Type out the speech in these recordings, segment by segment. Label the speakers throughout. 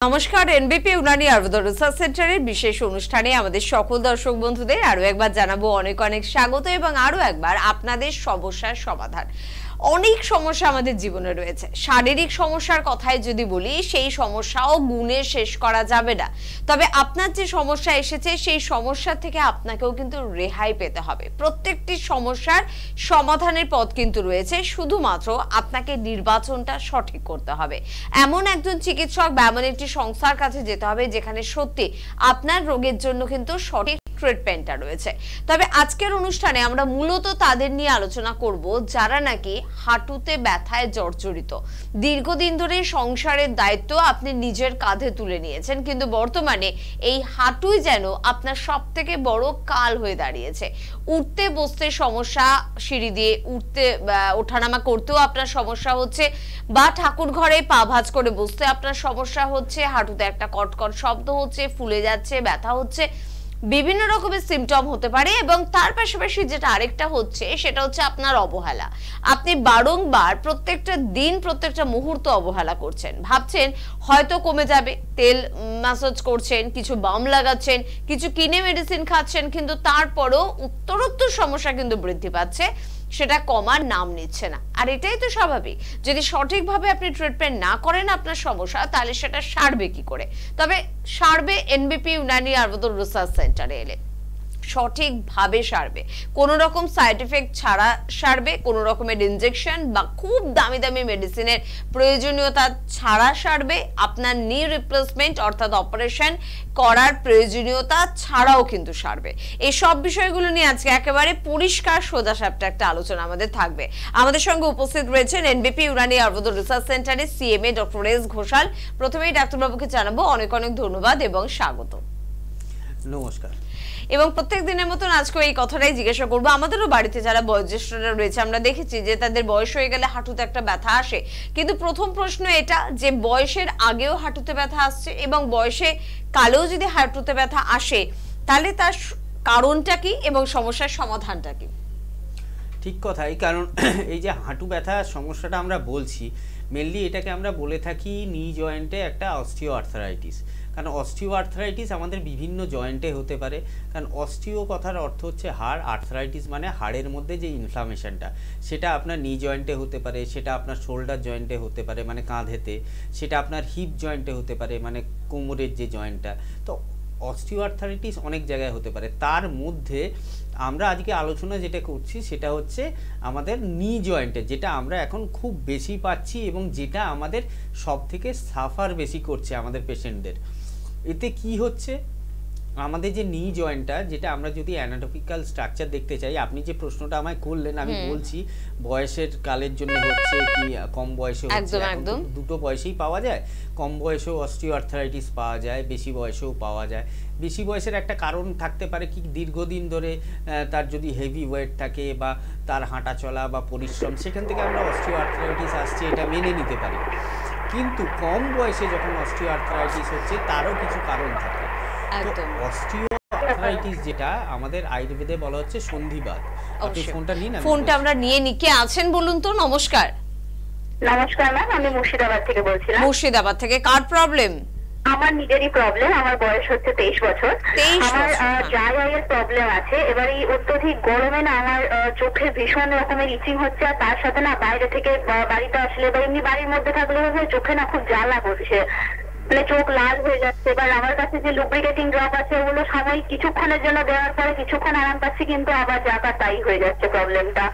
Speaker 1: নমস্কার, এনবিপি উনানি আয়ুর্বেদ রিসার্চ সেন্টারের বিশেষ অনুষ্ঠানে আমাদের সকল দর্শক বন্ধুদের আরো একবার জানাবো অনেক অনেক স্বাগত এবং আরো একবার আপনাদের সমস্যার সমাধান। অনেক সমস্যা আমাদের জীবনে রয়েছে। শারীরিক সমস্যার কথাই যদি বলি, সেই সমস্যাও গুণে শেষ করা যাবে না। তবে আপনার যে সমস্যা এসেছে সেই সমস্যা থেকে আপনাকেও কিন্তু রেহাই পেতে হবে। প্রত্যেকটি সমস্যার সমাধানের পথ কিন্তু রয়েছে, শুধুমাত্র আপনাকে নির্বাচনটা সঠিক করতে হবে। এমন একজন চিকিৎসক বা এমন একটি সংস্থার কাছে যেতে হবে যেখানে সত্যি আপনার রোগের জন্য কিন্তু সঠিক ট্রিটমেন্টটা রয়েছে। তবে আজকের অনুষ্ঠানে আমরা মূলত তাদের নিয়ে আলোচনা করব যারা নাকি হাঁটুতে ব্যথায় জর্জরিত। দীর্ঘদিন ধরে সংসারের দায়িত্ব আপনি নিজের কাঁধে তুলে নিয়েছেন, কিন্তু বর্তমানে এই হাঁটুই যেন আপনার সবথেকে বড় কাল হয়ে দাঁড়িয়েছে। উঠতে বসতে সমস্যা, সিঁড়ি দিয়ে উঠতে ওঠানামা করতেও আপনার সমস্যা হচ্ছে, বা ঠাকুর ঘরে পা ভাঁজ করে বসতে আপনার সমস্যা হচ্ছে, হাঁটুতে একটা কটকট শব্দ হচ্ছে, ফুলে যাচ্ছে, ব্যথা হচ্ছে, বিভিন্ন রকমের সিমটম হতে পারে। এবং তার পাশাপাশি যেটা আরেকটা হচ্ছে সেটা হচ্ছে আপনার অবহেলা। আপনি বারংবার প্রত্যেকটা দিন প্রত্যেকটা মুহূর্ত অবহেলা করছেন, ভাবছেন হয়তো কমে যাবে, তেল ম্যাসাজ করছেন, কিছু বাম লাগাচ্ছেন, কিছু কিনে মেডিসিন খাচ্ছেন, কিন্তু তারপরও উত্তরোত্তর সমস্যা কিন্তু বৃদ্ধি পাচ্ছে, সেটা কমার নাম নিচ্ছে না। আর এটাই তো স্বাভাবিক। যদি সঠিকভাবে আপনি ট্রিটমেন্ট না করেন আপনার সমস্যা, তাহলে সেটা সারবে কি করে? তবে সারবে এনবিপি উনানি আয়ুর্বেদ রিসার্চ সেন্টারে এলে সঠিকভাবে সারবে। কোনো রকম সাইড এফেক্ট ছাড়া সারবে, কোনো রকমের ইনজেকশন বা খুব দামি দামি মেডিসিনের প্রয়োজনীয়তা ছাড়া সারবে, আপনার নি রিপ্লেসমেন্ট অর্থাৎ অপারেশন করার প্রয়োজনীয়তা ছাড়াও কিন্তু সারবে। এই সব বিষয়গুলো নিয়ে আজকে একেবারে পরিষ্কার সোজাসাপটা একটা আলোচনা আমাদের থাকবে। আমাদের সঙ্গে উপস্থিত রয়েছেন এনবিপি উনানি আয়ুর্বেদ রিসার্চ সেন্টারের সিএমএ ডক্টর এস ঘোষাল। প্রথমেই ডাক্তারবাবুকে জানাবো অনেক অনেক ধন্যবাদ এবং স্বাগত।
Speaker 2: নমস্কার।
Speaker 1: এবং প্রত্যেক দিনের মতন আজকে এই কথাটাই জিজ্ঞাসা করবো, আমাদেরও বাড়িতে যারা বয়োজ্যেষ্ঠরা রয়েছে আমরা দেখেছি যে তাদের বয়স হয়ে গেলে হাঁটুতে একটা ব্যথা আসে, কিন্তু প্রথম প্রশ্ন এটা যে বয়সের আগেও হাঁটুতে ব্যথা আসছে এবং বয়সে কালেও যদি হাঁটুতে ব্যথা আসে তাহলে তার কারণটা কি এবং সমস্যার সমাধানটা কি?
Speaker 2: ঠিক কথাই, কারণ এই যে হাঁটু ব্যথা সমস্যাটা আমরা বলছি, মেনলি এটাকে আমরা বলে থাকি নি জয়েন্টে একটা অস্টিও আর্থারাইটিস। কারণ অস্টিও আর্থারাইটিস আমাদের বিভিন্ন জয়েন্টে হতে পারে। কারণ অস্টিও কথার অর্থ হচ্ছে হাড়, আর্থারাইটিস মানে হাড়ের মধ্যে যে ইনফ্লামেশনটা, সেটা আপনার নি জয়েন্টে হতে পারে, সেটা আপনার শোল্ডার জয়েন্টে হতে পারে মানে কাঁধেতে, সেটা আপনার হিপ জয়েন্টে হতে পারে মানে কোমরের যে জয়েন্টটা। তো অস্টিও আর্থারাইটিস অনেক জায়গায় হতে পারে। তার মধ্যে আমরা আজকে আলোচনা যেটা করছি সেটা হচ্ছে আমাদের নি জয়েন্টে, যেটা আমরা এখন খুব বেশি পাচ্ছি এবং যেটা আমাদের সব থেকে সাফার বেশি করছে আমাদের পেশেন্টদের। এতে কি হচ্ছে, আমাদের যে নি জয়েন্টটা, যেটা আমরা যদি অ্যানাটমিক্যাল স্ট্রাকচার দেখতে চাই, আপনি যে প্রশ্নটা আমায় করলেন আমি বলছি বয়সের কালের জন্য হচ্ছে কি কম বয়সে হচ্ছে, দুটো বয়সেই পাওয়া যায়। কম বয়সেও অস্টিও আর্থারাইটিস পাওয়া যায়, বেশি বয়সেও পাওয়া যায়। বেশি বয়সের একটা কারণ থাকতে পারে কি, দীর্ঘদিন ধরে তার যদি হেভি ওয়েট থাকে বা তার হাঁটা চলা বা পরিশ্রম, সেখান থেকে আমরা অস্টিও আর্থারাইটিস আসছে এটা মেনে নিতে পারি। কিন্তু কম বয়সে যখন অস্টিও আর্থারাইটিস হচ্ছে তারও কিছু কারণ থাকে। অস্টিও আর্থারাইটিস যেটা আমাদের আয়ুর্বেদে বলা হচ্ছে সন্ধিবাত। আপনি ফোনটা নিন,
Speaker 1: ফোনটা আমরা নিয়ে নি। কে আছেন বলুন তো? নমস্কার।
Speaker 3: নমস্কার ম্যাম, আমি মুর্শিদাবাদ থেকে বলছিলাম।
Speaker 1: মুর্শিদাবাদ থেকে কার প্রবলেম?
Speaker 3: আমার নিজেরই প্রবলেম। আমার বয়স হচ্ছে 23 বছর। আমার ড্রাই আইয়ের প্রবলেম আছে। এবার এই অত্যধিক গরমে না আমার চোখে ভীষণ রকমের ইচিং হচ্ছে, আর তার সাথে না বাইরে থেকে বাড়িতে আসলে বা এমনি বাড়ির মধ্যে থাকলে চোখে না খুব জ্বালা করছে, মানে চোখ লাল হয়ে যাচ্ছে। এবার আমার কাছে যে লুব্রিকেটিং ড্রপ আছে ওগুলো সাময়িক কিছুক্ষণের জন্য দেওয়ার পরে কিছুক্ষণ আরাম পাচ্ছি, কিন্তু আবার যাকা তাই হয়ে যাচ্ছে প্রবলেমটা।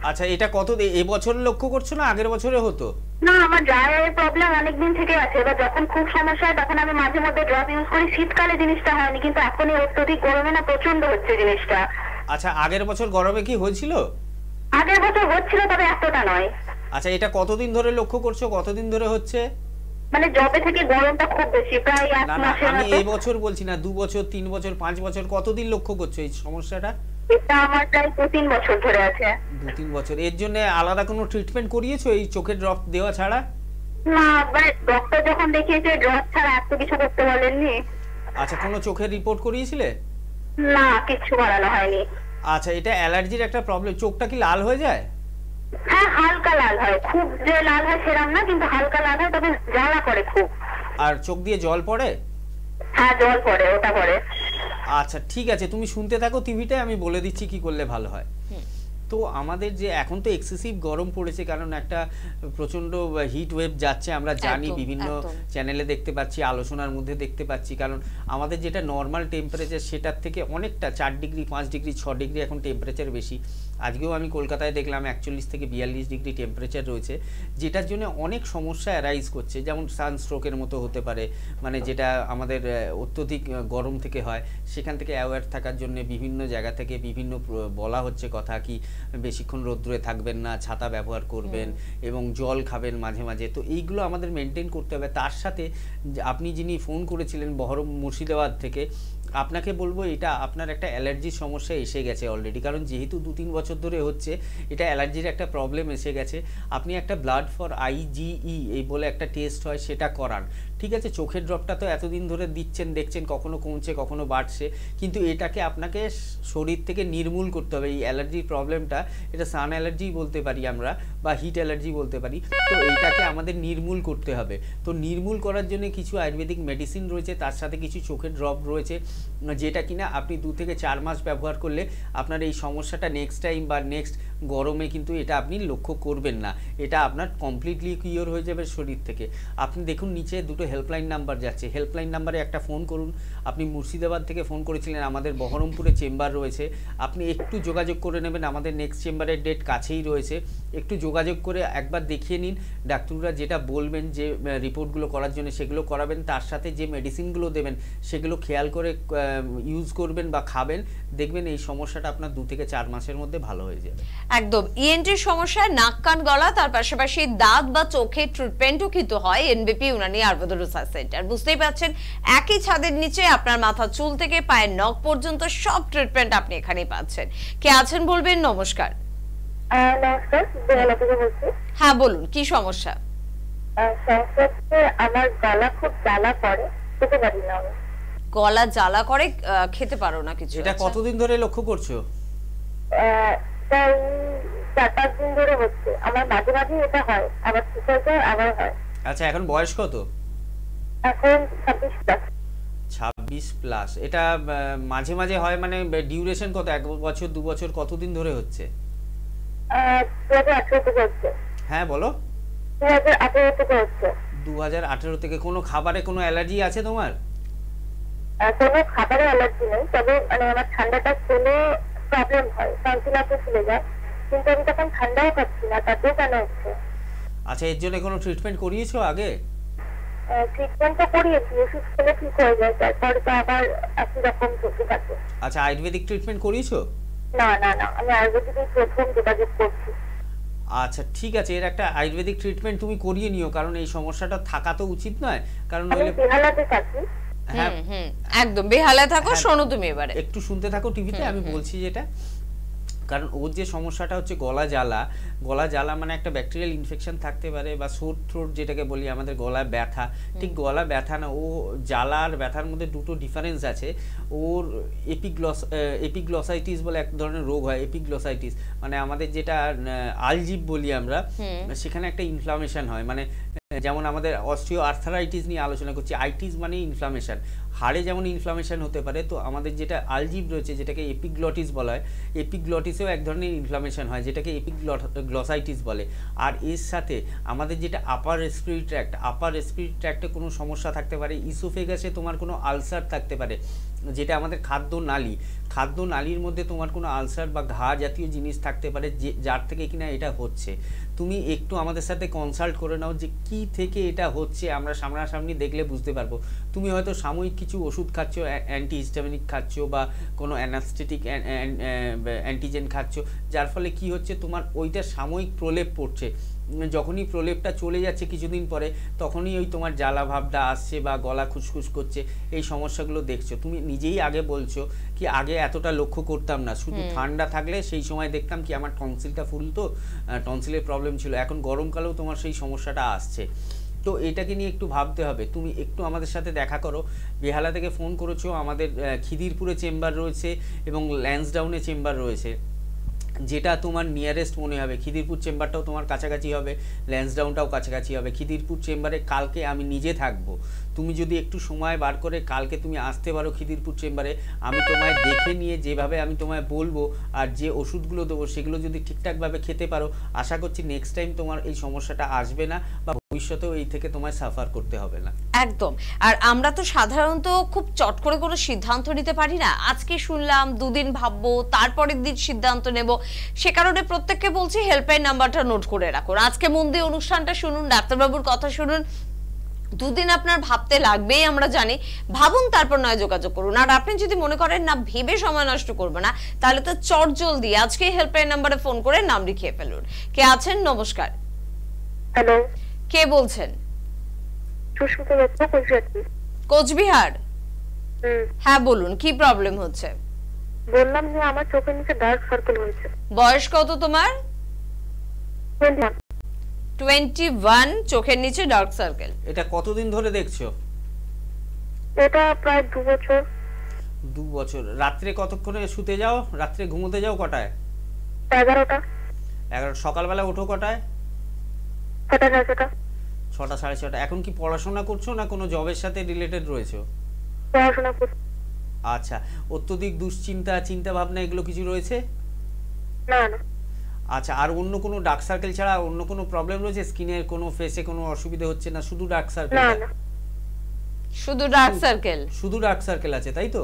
Speaker 2: আচ্ছা, এটা কত এবছর লক্ষ্য করছো না আগের বছরে হতো?
Speaker 3: না, আমার ড্রাই আইয়ের প্রবলেম অনেকদিন থেকে আছে। এবার যখন খুব সমস্যা হয় তখন আমি মাঝে মধ্যে ড্রপ ইউজ করি। শীতকালে জিনিসটা হয়নি, কিন্তু এখন এই অত্যধিক গরমে না প্রচন্ড হচ্ছে জিনিসটা।
Speaker 2: আচ্ছা, আগের বছর গরমে কি হয়েছিল?
Speaker 3: আগের বছর হচ্ছিল, তবে এতটা নয়।
Speaker 2: আচ্ছা, এটা কতদিন ধরে লক্ষ্য করছো, কতদিন ধরে হচ্ছে?
Speaker 3: মানে যবে থেকে গরমটা খুব বেশি, প্রায় 1 মাসের মতো।
Speaker 2: আমি এই বছর বলছি না, 2 বছর 3 বছর 5 বছর, কতদিন লক্ষ্য করছো এই সমস্যাটা?
Speaker 3: এটা আমার প্রায় 2-3 বছর ধরে আছে।
Speaker 2: 2-3 বছর। এর জন্য আলাদা কোনো ট্রিটমেন্ট করিয়েছো এই চোখের ড্রপ দেওয়া ছাড়া?
Speaker 3: না, ডক্টর যখন দেখিয়েছে ড্রপ ছাড়া এত কিছু করতে বলেননি।
Speaker 2: আচ্ছা, কোনো চোখের রিপোর্ট করিয়েছিলে?
Speaker 3: না, কিছু করানো হয়নি।
Speaker 2: আচ্ছা, এটা অ্যালার্জির একটা প্রবলেম। চোখটা কি লাল হয়ে যায়?
Speaker 3: হ্যাঁ, হালকা লাল হয়, খুব যে লাল হয় সেরকম না, কিন্তু হালকা লাল হয়, তবে জ্বালা করে খুব।
Speaker 2: আর চোখ দিয়ে জল পড়ে?
Speaker 3: হ্যাঁ জল পড়ে, ওটা পড়ে।
Speaker 2: আচ্ছা ঠিক আছে, তুমি শুনতে থাকো টিভিতে, আমি বলে দিচ্ছি কি করলে ভালো হয়। তো আমাদের যে এখন তো এক্সেসিভ গরম পড়েছে, কারণ একটা প্রচন্ড হিট ওয়েভ যাচ্ছে, আমরা জানি, বিভিন্ন চ্যানেলে দেখতে পাচ্ছি, আলোচনার মধ্যে দেখতে পাচ্ছি। কারণ আমাদের যেটা নর্মাল টেম্পারেচার সেটার থেকে অনেকটা 4 ডিগ্রি 5 ডিগ্রি 6 ডিগ্রি এখন টেম্পারেচার বেশি। আজকেও আমি কলকাতায় দেখলাম 41 থেকে 42 ডিগ্রি টেম্পারেচার রয়েছে, যেটার জন্য অনেক সমস্যা অ্যারাইজ করছে, যেমন সানস্ট্রোকের মতো হতে পারে, মানে যেটা আমাদের অত্যধিক গরম থেকে হয়। সেখান থেকে অ্যাওয়্যার থাকার জন্য বিভিন্ন জায়গা থেকে বিভিন্ন বলা হচ্ছে কথা, কি বেশিক্ষণ রোদ্দুরে থাকবেন না, ছাতা ব্যবহার করবেন এবং জল খাবেন মাঝে মাঝে। তো এইগুলো আমাদের মেনটেন করতে হবে। তার সাথে আপনি যিনি ফোন করেছিলেন বহরম মুর্শিদাবাদ থেকে, আপনাকে বলবো এটা আপনার একটা অ্যালার্জির সমস্যা এসে গেছে অলরেডি, কারণ যেহেতু 2-3 বছর ধরে হচ্ছে, এটা অ্যালার্জির একটা প্রবলেম এসে গেছে। আপনি একটা ব্লাড ফর IgE এই বলে একটা টেস্ট হয়, সেটা করান। ঠিক আছে, চোখের ড্রপটা তো এতদিন ধরে দিচ্ছেন, দেখছেন কখনো কমছে কখনো বাড়ছে, কিন্তু এটাকে আপনাকে শরীর থেকে নির্মূল করতে হবে। এই অ্যালার্জির প্রবলেমটা, এটা সান অ্যালার্জি বলতে পারি আমরা, বা হিট অ্যালার্জি বলতে পারি। তো এইটাকে আমাদের নির্মূল করতে হবে। তো নির্মূল করার জন্য কিছু আয়ুর্বেদিক মেডিসিন রয়েছে, তার সাথে কিছু চোখের ড্রপ রয়েছে, যেটা কিনা আপনি 2 থেকে 4 মাস ব্যবহার করলে আপনার এই সমস্যাটা নেক্সট টাইম বা নেক্সট গরমে কিন্তু এটা আপনি লক্ষ্য করবেন না, এটা আপনার কমপ্লিটলি কিওর হয়ে যাবে শরীর থেকে। আপনি দেখুন নিচে 2টো হেল্পলাইন নাম্বার যাচ্ছে, হেল্পলাইন নাম্বারে একটা ফোন করুন। আপনি মুর্শিদাবাদ থেকে ফোন করেছিলেন, আমাদের বহরমপুরে চেম্বার রয়েছে, আপনি একটু যোগাযোগ করে নেবেন, আমাদের নেক্সট চেম্বারের ডেট কাছেই রয়েছে। একটু যোগাযোগ করে একবার দেখিয়ে নিন, ডাক্তাররা যেটা বলবেন যে রিপোর্টগুলো করার জন্য সেগুলো করাবেন, তার সাথে যে মেডিসিনগুলো দেবেন সেগুলো খেয়াল করে ইউজ করবেন বা খাবেন, দেখবেন এই সমস্যাটা আপনার 2 থেকে 4 মাসের মধ্যে ভালো হয়ে যাবে।
Speaker 1: একদম। ইএনটির সমস্যা, নাক কান গলা, তার পাশাপাশি দাঁত বা চোখের ট্রিটমেন্টও কিন্তু হয় এনবিপি ইউনানি আয়ুর্বেদ রিসার্চ সেন্টার। বুঝতেই পারছেন, একই ছাদের নিচে আপনার মাথা চুল থেকে পায়ের নখ পর্যন্ত সব ট্রিটমেন্ট আপনি এখানেই পাচ্ছেন। কে আছেন বলবেন? নমস্কার।
Speaker 3: নমস্কার, বেহালা থেকে বলছি।
Speaker 1: হ্যাঁ বলুন, কি সমস্যা?
Speaker 3: আমার গলা খুব জ্বালা করে, খেতে পারি না।
Speaker 1: গলা জ্বালা করে, খেতে পারো না কিছু?
Speaker 2: এটা কতদিন ধরে লক্ষ্য করছো?
Speaker 3: 4-5 দিন ধরে হচ্ছে। আমার মাঝে মাঝে এটা হয়, আবার ঠিক হয়ে যায়, আবার হয়।
Speaker 2: আচ্ছা, এখন বয়স কত?
Speaker 3: এখন 26 প্লাস।
Speaker 2: 26 প্লাস। এটা মাঝে মাঝে হয় মানে ডিউরেশন কত? 1 বছর 2 বছর, কতদিন ধরে হচ্ছে?
Speaker 3: 2018 থেকে হচ্ছে।
Speaker 2: হ্যাঁ বলো।
Speaker 3: 2018 থেকে হচ্ছে।
Speaker 2: 2018 থেকে। কোনো খাবারে কোনো অ্যালার্জি আছে তোমার?
Speaker 3: কোনো খাবারে অ্যালার্জি নেই, তবে মানে আমার ঠান্ডাটা খেলে প্রবলেম হয়, টনসিলাতে চলে যায়, কিন্তু আমি তখন ঠান্ডাও খাচ্ছি না, তাতেও কেন হচ্ছে?
Speaker 2: আচ্ছা, এর জন্য কোনো ট্রিটমেন্ট করিয়েছো আগে?
Speaker 3: ট্রিটমেন্ট তো করিয়েছি, ওষুধ খেলে ঠিক হয়ে যায়, তারপর তো আবার একই রকম চলতে থাকে।
Speaker 2: আচ্ছা, আয়ুর্বেদিক ট্রিটমেন্ট করিয়েছো?
Speaker 3: না না না, আমি আয়ুর্বেদিক প্রথম যোগাযোগ করছি।
Speaker 2: আচ্ছা ঠিক আছে, এর একটা আয়ুর্বেদিক ট্রিটমেন্ট তুমি করিয়ে নিও, কারণ এই সমস্যাটা থাকা তো উচিত নয়, কারণ
Speaker 3: আমি বেহালাতে থাকি।
Speaker 2: হ্যাঁ
Speaker 1: একদম বেহালায় থাকো। শোনো তুমি এবারে
Speaker 2: একটু শুনতে থাকো টিভিতে, আমি বলছি যেটা, কারণ ওর যে সমস্যাটা হচ্ছে গলা জ্বালা। গলা জ্বালা মানে একটা ব্যাকটেরিয়াল ইনফেকশন থাকতে পারে, বা সোর থ্রোট যেটাকে বলি আমাদের, গলা ব্যথা। ঠিক গলা ব্যথা না, ও জ্বালা আর ব্যথার মধ্যে দুটো ডিফারেন্স আছে। ওর এপিগ্লসাইটিস বলে এক ধরনের রোগ হয়। এপিগ্লসাইটিস মানে আমাদের যেটা আলজিভ বলি আমরা, সেখানে একটা ইনফ্লামেশন হয়। মানে যেমন আমাদের অস্টিও আর্থারাইটিস নিয়ে আলোচনা করছি, আইটিস মানে ইনফ্লামেশন, হাড়ে যেমন ইনফ্লামেশন হতে পারে, তো আমাদের যেটা আলজিভ রয়েছে যেটাকে এপিগ্লটিস বলা হয়, এপিগ্লটিসেও এক ধরনের ইনফ্লামেশন হয় যেটাকে এপিগ্লসাইটিস বলে। আর এর সাথে আমাদের যেটা আপার রেসপিরেটরি ট্র্যাক্টে কোনো সমস্যা থাকতে পারে, ইসোফেগাসে তোমার কোনো আলসার থাকতে পারে, যেটা আমাদের খাদ্য নালীর মধ্যে তোমার কোনো আলসার বা ঘা জাতীয় জিনিস থাকতে পারে, যার থেকে কিনা এটা হচ্ছে। তুমি একটু আমাদের সাথে কনসাল্ট করে নাও যে কি থেকে এটা হচ্ছে, আমরা সামনাসামনি দেখলে বুঝতে পারবো। তুমি হয়তো সাময়িক কিছু ওষুধ খাচ্ছ, অ্যান্টিহিস্টামিনিক খাচ্ছ বা কোনো অ্যানাস্থেটিক অ্যান্টিজেন খাচ্ছ, যার ফলে কি হচ্ছে, তোমার ওইটা সাময়িক প্রলেপ পড়ছে। যখনই প্রলেপটা চলে যাচ্ছে কিছুদিন পরে, তখনই ওই তোমার জ্বালা ভাবটা আসছে বা গলা খুসখুস করছে, এই সমস্যাগুলো দেখছো। তুমি নিজেই আগে বলছো কি আগে এতটা লক্ষ্য করতাম না, শুধু ঠান্ডা থাকলে সেই সময় দেখতাম কি আমার টনসিলটা ফুলতো, টনসিলের প্রবলেম ছিল, এখন গরমকালেও তোমার সেই সমস্যাটা আসছে। তো এটাকে নিয়ে একটু ভাবতে হবে। তুমি একটু আমাদের সাথে দেখা করো। বেহালা থেকে ফোন করেছো, আমাদের খিদিরপুরে চেম্বার রয়েছে এবং ল্যান্সডাউনে চেম্বার রয়েছে, যেটা তোমার নিয়ারেস্ট মনে হবে। খিদিরপুর চেম্বারটাও তোমার কাছাকাছি হবে, ল্যান্সডাউনটাও কাছাকাছি হবে। খিদিরপুর চেম্বারে কালকে আমি নিজে থাকবো, তুমি যদি একটু সময় বার করে কালকে তুমি আসতে পারো খিদিরপুর চেম্বারে, আমি তোমায় দেখে নিয়ে যেভাবে আমি তোমায় বলবো আর যে ওষুধগুলো দেবো সেগুলো যদি ঠিকঠাকভাবে খেতে পারো, আশা করছি নেক্সট টাইম তোমার এই সমস্যাটা আসবে না বা ভবিষ্যতেও এই থেকে তোমায় সাফার করতে হবে না।
Speaker 1: একদম। আর আমরা তো সাধারণত খুব চট করে কোনো সিদ্ধান্ত নিতে পারি না, আজকে শুনলাম দুদিন ভাববো তারপরের দিন সিদ্ধান্ত নেব, সে কারণে প্রত্যেককে বলছি হেল্পলাইন নাম্বারটা নোট করে রাখুন, আজকে মন দিয়ে অনুষ্ঠানটা শুনুন, ডাক্তারবাবুর কথা শুনুন, দুদিন আপনার ভাবতে লাগবেই আমরা জানি, ভাবুন তারপর নয় যোগাযোগ করুন। আর আপনি যদি মনে করেন না ভেবে সময় নষ্ট করবে না, তাহলে তো চট জলদি আজকে হেল্পলাইন নাম্বারে ফোন করে নাম লিখিয়ে ফেলুন। কে আছেন? নমস্কার।
Speaker 4: হ্যালো,
Speaker 1: কে বলছেন?
Speaker 4: সুস্মিতা দত্ত, কোচবিহার।
Speaker 1: কোচবিহার? হ্যাঁ বলুন, কি প্রবলেম হচ্ছে?
Speaker 4: বললাম যে আমার চোখের নিচে ডার্ক সার্কেল হয়েছে।
Speaker 1: বয়স কত তোমার?
Speaker 4: 21।
Speaker 1: 21, চোখের নিচে ডার্ক সার্কেল।
Speaker 2: এটা কতদিন ধরে দেখছো?
Speaker 4: এটা প্রায় 2 বছর।
Speaker 2: 2 বছর। রাত্রে কতক্ষণে শুতে যাও? রাত্রে ঘুমোতে যাও কটায়?
Speaker 4: 11টা।
Speaker 2: 11। সকালবেলা ওঠো কটায়?
Speaker 4: 6টা 6টা।
Speaker 2: 6টা 6:30। এখন কি পড়াশোনা করছো না কোনো জবের সাথে রিলেটেড রয়েছো?
Speaker 4: পড়াশোনা করছি।
Speaker 2: আচ্ছা, অত্যধিক দুশ্চিন্তা, চিন্তা ভাবনা এগুলো কিছু রয়েছে?
Speaker 4: না না।
Speaker 2: আচ্ছা, আর অন্য কোনো ডার্ক সার্কেল ছাড়া অন্য কোনো প্রবলেম রয়েছে? স্কিনের কোনো, ফেসে কোনো অসুবিধা হচ্ছে না? শুধু ডার্ক সার্কেল?
Speaker 4: না না,
Speaker 1: শুধু ডার্ক সার্কেল।
Speaker 2: শুধু ডার্ক সার্কেল আছে, তাই তো?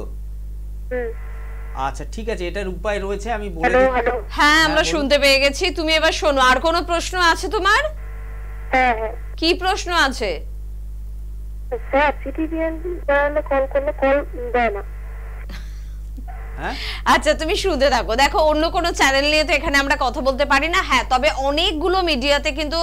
Speaker 2: আচ্ছা ঠিক আছে, এটার উপায় রয়েছে, আমি বলে
Speaker 4: হ্যালো হ্যালো।
Speaker 1: হ্যাঁ আমরা শুনতে পেয়ে গেছি, তুমি এবার শোনো। আর কোনো প্রশ্ন আছে তোমার?
Speaker 4: হ্যাঁ হ্যাঁ।
Speaker 1: কি প্রশ্ন আছে?
Speaker 4: স্যার সিটিভিএন চ্যানেলে কল করলে কল দেয় না।
Speaker 2: হ্যাঁ
Speaker 1: আচ্ছা তুমি শুনতে থাকো। দেখো অন্য কোনো চ্যানেল নিয়ে তো এখানে আমরা কথা বলতে পারি না, হ্যাঁ তবে অনেকগুলো মিডিয়াতে কিন্তু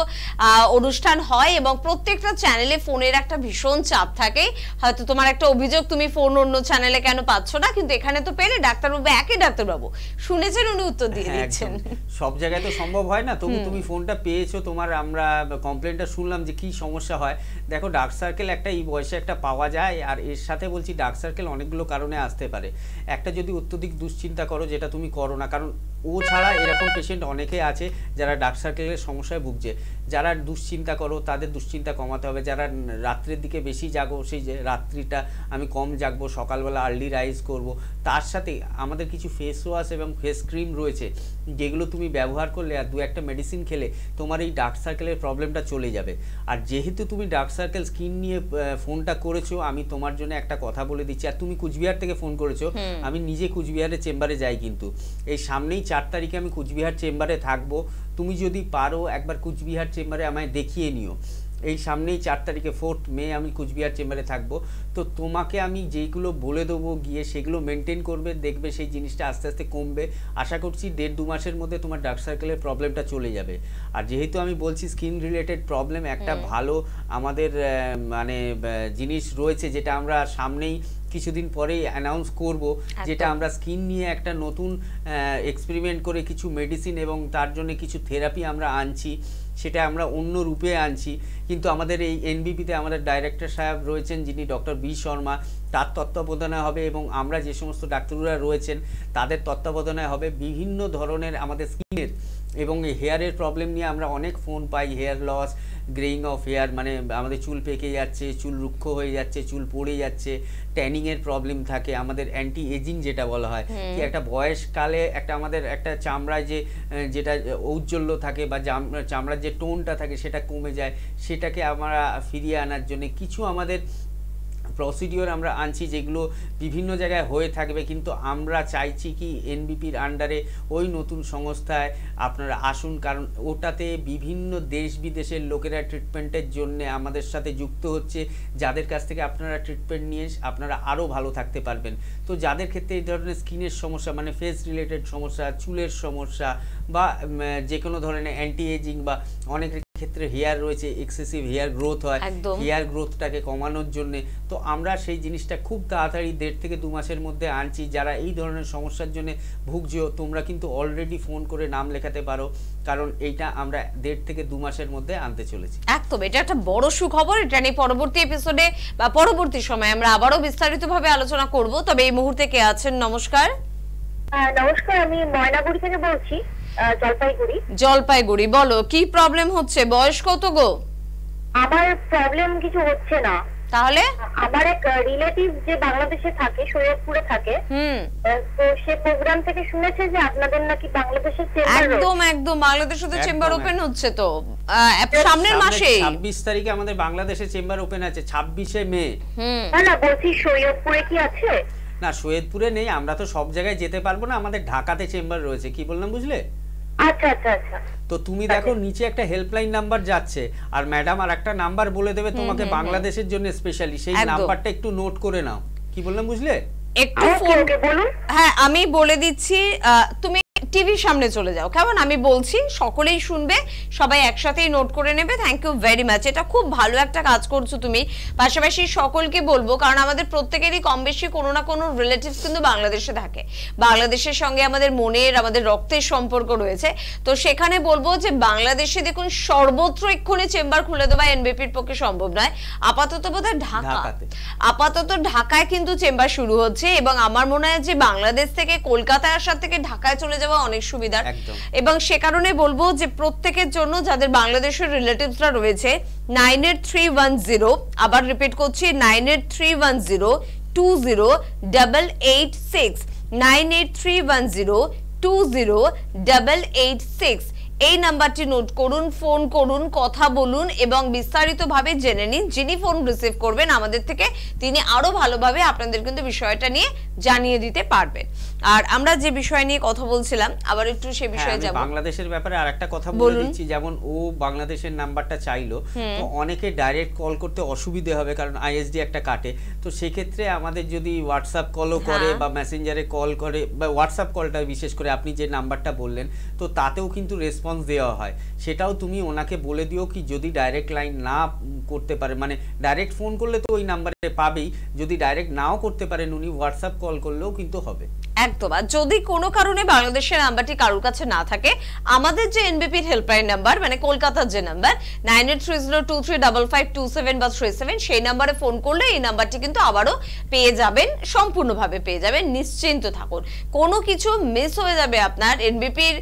Speaker 1: অনুষ্ঠান হয় এবং প্রত্যেকটা চ্যানেলে ফোনের একটা ভীষণ চাপ থাকে। হয়তো তোমার একটা অভিযোগ, তুমি ফোন অন্য চ্যানেলে কেন পাচ্ছ না, কিন্তু এখানে তো পেলে ডাক্তারবাবু একই ডাক্তারবাবু শুনেছেন, উনি উত্তর দিয়ে দিচ্ছেন।
Speaker 2: সব জায়গায় তো সম্ভব হয় না, তবু তুমি ফোনটা পেয়েছো, তোমার আমরা কমপ্লেনটা শুনলাম যে কি সমস্যা হয়। দেখো ডার্ক সার্কেল একটা এই বয়সে একটা পাওয়া যায়, আর এর সাথে বলছি ডার্ক সার্কেল অনেকগুলো কারণে আসতে পারে। একটা যদি অত্যধিক দুশ্চিন্তা করো, যেটা তুমি করো না, কারণ ও ছাড়া এরকম পেশেন্ট অনেকে আছে যারা ডার্ক সার্কেলের সমস্যায় ভুগছে। যারা দুশ্চিন্তা করো তাদের দুশ্চিন্তা কমাতে হবে। যারা রাত্রের দিকে বেশি জাগো, সেই যে রাত্রিটা আমি কম জাগবো, সকালবেলা আর্লি রাইজ করব। তার সাথে আমাদের কিছু ফেস ওয়াশ এবং ফেস ক্রিম রয়েছে যেগুলো তুমি ব্যবহার করলে আর 2-1টা মেডিসিন খেলে তোমার এই ডার্ক সার্কেলের প্রবলেমটা চলে যাবে। আর যেহেতু তুমি ডার্ক সার্কেল স্কিন নিয়ে ফোনটা করেছো, আমি তোমার জন্য একটা কথা বলে দিচ্ছি। আর তুমি কুচবিহার থেকে ফোন করেছো, আমি নিজে কুচবিহারের চেম্বারে যাই, কিন্তু এই সামনেই 4 তারিখে আমি কুচবিহার চেম্বারে থাকবো। তুমি যদি পারো একবার কুচবিহার চেম্বারে আমায় দেখিয়ে নিও। এই সামনেই 4 তারিখে 4 মে আমি কুচবিহার চেম্বারে থাকবো। তো তোমাকে আমি যেইগুলো বলে দেবো গিয়ে সেগুলো মেনটেন করবে, দেখবে সেই জিনিসটা আস্তে আস্তে কমবে। আশা করছি 1.5-2 মাসের মধ্যে তোমার ডার্ক সার্কেলের প্রবলেমটা চলে যাবে। আর যেহেতু আমি বলছি স্কিন রিলেটেড প্রবলেম, একটা ভালো আমাদের মানে জিনিস রয়েছে যেটা আমরা সামনেই কিছুদিন পরেই অ্যানাউন্স করব, যেটা আমরা স্কিন নিয়ে একটা নতুন এক্সপেরিমেন্ট করে কিছু মেডিসিন এবং তার জন্য কিছু থেরাপি আমরা আনছি, সেটা আমরা অন্য রূপে আনছি। কিন্তু আমাদের এই এনবিপিতে আমাদের ডাইরেক্টর সাহেব রয়েছেন যিনি ডক্টর বি শর্মা, তার তত্ত্বাবধানে হবে এবং আমরা যে সমস্ত ডাক্তাররা রয়েছেন তাদের তত্ত্বাবধানে হবে। বিভিন্ন ধরনের আমাদের স্কিনের এবং হেয়ারের প্রবলেম নিয়ে আমরা অনেক ফোন পাই, hair loss, greying of hair, মানে আমাদের চুল পেকে যাচ্ছে, চুল রুক্ষ হয়ে যাচ্ছে, চুল পড়ে যাচ্ছে, ট্যানিংয়ের প্রবলেম থাকে, আমাদের অ্যান্টি এজিং যেটা বলা হয়, কি একটা বয়সকালে একটা আমাদের একটা চামড়ায় যেটা ঔজ্জ্বল্য থাকে বা চামড়ার যে টোনটা থাকে সেটা কমে যায়, সেটাকে আমরা ফিরিয়ে আনার জন্য কিছু আমাদের প্রসিডিওর আমরা আনছি যেগুলো বিভিন্ন জায়গায় হয়ে থাকবে। কিন্তু আমরা চাইছি কি এনবিপির আন্ডারে ওই নতুন সংস্থায় আপনারা আসুন, কারণ ওটাতে বিভিন্ন দেশ বিদেশের লোকেরা ট্রিটমেন্টের জন্য আমাদের সাথে যুক্ত হচ্ছে, যাদের কাছ থেকে আপনারা ট্রিটমেন্ট নিয়ে আপনারা আরও ভালো থাকতে পারবেন। তো যাদের ক্ষেত্রে এই ধরনের স্কিনের সমস্যা, মানে ফেস রিলেটেড সমস্যা, চুলের সমস্যা বা যে কোনো ধরনের অ্যান্টি এজিং বা অনেক ক্ষেত্রে হেয়ার রয়েছে, এক্সেসিভ হেয়ার গ্রোথ হয়, হেয়ার গ্রোথটাকে কমানোর জন্য, তো আমরা সেই জিনিসটা খুব তাড়াতাড়ি 1.5 থেকে 2 মাসের মধ্যে আনছি। যারা এই ধরনের সমস্যার জন্য ভুগছো তোমরা কিন্তু অলরেডি ফোন করে নাম লেখাতে পারো, কারণ এইটা আমরা 1.5 থেকে 2 মাসের মধ্যে আনতে চলেছি।
Speaker 1: একদম, এটা একটা বড় সুখবর। এটা নিয়ে পরবর্তী এপিসোডে বা পরবর্তী সময়ে আমরা আবারও বিস্তারিতভাবে আলোচনা করব। তবে এই মুহূর্তে কে আছেন? নমস্কার।
Speaker 4: নমস্কার, আমি ময়নাগুড়ি থেকে বলছি, জলপাইগুড়ি।
Speaker 1: জলপাইগুড়ি, বলো কি প্রবলেম হচ্ছে? বয়স কত গো?
Speaker 4: আমার প্রবলেম কিছু হচ্ছে না।
Speaker 1: তাহলে
Speaker 4: আমার এক রিলেটিভ যে বাংলাদেশে থাকে, সৈয়দপুরে থাকে, তো সে প্রোগ্রাম থেকে শুনেছে যে আপনাদের নাকি বাংলাদেশের চেম্বার রয়েছে।
Speaker 1: একদম একদম, বাংলাদেশে তো চেম্বার ওপেন হচ্ছে তো সামনের মাসে
Speaker 2: 26 তারিখে আমাদের বাংলাদেশে চেম্বার ওপেন আছে, 26শে মে।
Speaker 4: না বলছি সৈয়দপুরে কি আছে?
Speaker 2: না, সৈয়দপুরে নেই, আমরা তো সব জায়গায় যেতে পারবো না, আমাদের ঢাকাতে চেম্বার রয়েছে। কি বললাম বুঝলে?
Speaker 4: আচ্ছা আচ্ছা আচ্ছা।
Speaker 2: তো তুমি দেখো নিচে একটা হেল্পলাইন নাম্বার যাচ্ছে, আর ম্যাডাম আর একটা নাম্বার বলে দেবে তোমাকে বাংলাদেশের জন্য স্পেশালি, সেই নাম্বারটা একটু নোট করে নাও। কি বললাম বুঝলে?
Speaker 1: একটু ফোন বলুন। হ্যাঁ আমি বলে দিচ্ছি, তুমি টিভির সামনে চলে যাও কেমন, আমি বলছি সকলেই শুনবে, সবাই একসাথেই নোট করে নেবে। থ্যাংক ইউ ভেরি মাচ, এটা খুব ভালো একটা কাজ করছো তুমি। পাশাপাশি সকলকে বলবো, কারণ আমাদের প্রত্যেকেরই কম বেশি কোনো না কোনো রিলেটিভস কিন্তু বাংলাদেশে থাকে, বাংলাদেশের সঙ্গে আমাদের মনের আমাদের রক্তের সম্পর্ক রয়েছে। তো সেখানে বলবো যে বাংলাদেশে দেখুন সর্বত্র এক্ষুনি চেম্বার খুলে দেওয়া এনবিপির পক্ষে সম্ভব নয়, আপাতত বোধহয় আপাতত ঢাকায় কিন্তু চেম্বার শুরু হচ্ছে, এবং আমার মনে হয় যে বাংলাদেশ থেকে কলকাতায় আসার থেকে ঢাকায় চলে যাওয়া অনেক সুবিধার। এবং সে কারণে বলবো যে প্রত্যেকের জন্য যাদের বাংলাদেশের রিলেটিভসরা রয়েছে 9831 আবার রিপিট করছি 9831020886 9831020886 এই নাম্বারটি নোট করুন, ফোন করুন, কথা বলুন এবং বিস্তারিতভাবে জেনে নিন। যিনি ফোন রিসিভ করবেন আমাদের থেকে তিনি আরো ভালোভাবে আপনাদের কিন্তু বিষয়টা নিয়ে জানিয়ে দিতে পারবেন। আর আমরা যে বিষয় নিয়ে কথা বলছিলাম আবার একটু সেই বিষয়ে যাব।
Speaker 2: বাংলাদেশের ব্যাপারে আরেকটা কথা বলে দিচ্ছি, যেমন ও বাংলাদেশের নাম্বারটা চাইলো, তো অনেকে ডাইরেক্ট কল করতে অসুবিধে হবে কারণ আইএসডি একটা কাটে, তো সেক্ষেত্রে আমাদের যদি হোয়াটসঅ্যাপ কলও করে বা মেসেঞ্জারে কল করে, বা হোয়াটসঅ্যাপ কলটা বিশেষ করে আপনি যে নাম্বারটা বললেন, তো তাতেও কিন্তু রেসপন্স দেওয়া হয়। সেটাও তুমি ওনাকে বলে দিও কি যদি ডাইরেক্ট লাইন না করতে পারে, মানে ডাইরেক্ট ফোন করলে তো ওই নাম্বারে পাবেই, যদি ডাইরেক্ট নাও করতে পারেন উনি হোয়াটসঅ্যাপ কল করলেও কিন্তু হবে।
Speaker 1: একদম। আর যদি কোনো কারণে বাংলাদেশের নাম্বারটি কারোর কাছে না থাকে, আমাদের যে এনবিপির হেল্পলাইন নাম্বার মানে কলকাতার যে নাম্বার 9830235527 বা 37 সেই নাম্বারে ফোন করলে এই নাম্বারটি কিন্তু আবারও পেয়ে যাবেন, সম্পূর্ণভাবে পেয়ে যাবেন, নিশ্চিন্ত থাকুন। কোনো কিছু মিস হয়ে যাবে আপনার এনবিপির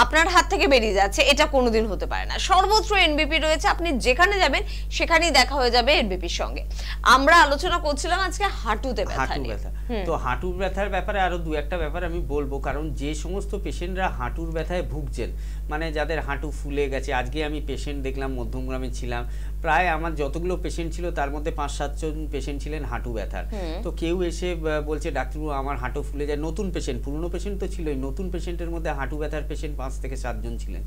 Speaker 1: আপনার হাত থেকে বেরিয়ে যাচ্ছে, এটা কোনোদিন হতে পারে না। সর্বত্র এনবিপি রয়েছে, আপনি যেখানে যাবেন সেখানেই দেখা হয়ে যাবে এনবিপির সঙ্গে। আমরা আলোচনা করছিলাম আজকে হাঁটুতে ব্যথা নিয়ে।
Speaker 2: তো হাঁটুর ব্যথার ব্যাপারে আরো দু একটা ব্যাপার আমি বলবো, কারণ যে সমস্ত পেশেন্টরা হাঁটুর ব্যথায় ভুগছেন, মানে যাদের হাঁটু ফুলে গেছে, আজকে আমি পেশেন্ট দেখলাম মধ্যমগ্রামে ছিলাম, প্রায় আমার যতগুলো পেশেন্ট ছিল তার মধ্যে 5-7 জন পেশেন্ট ছিলেন হাঁটু ব্যথার। তো কেউ এসে বলছে ডাক্তারবাবু আমার হাঁটু ফুলে যায়, নতুন পেশেন্ট, পুরনো পেশেন্ট তো ছিলই, নতুন পেশেন্টের মধ্যে হাঁটু ব্যথার পেশেন্ট 5 থেকে 7 জন ছিলেন।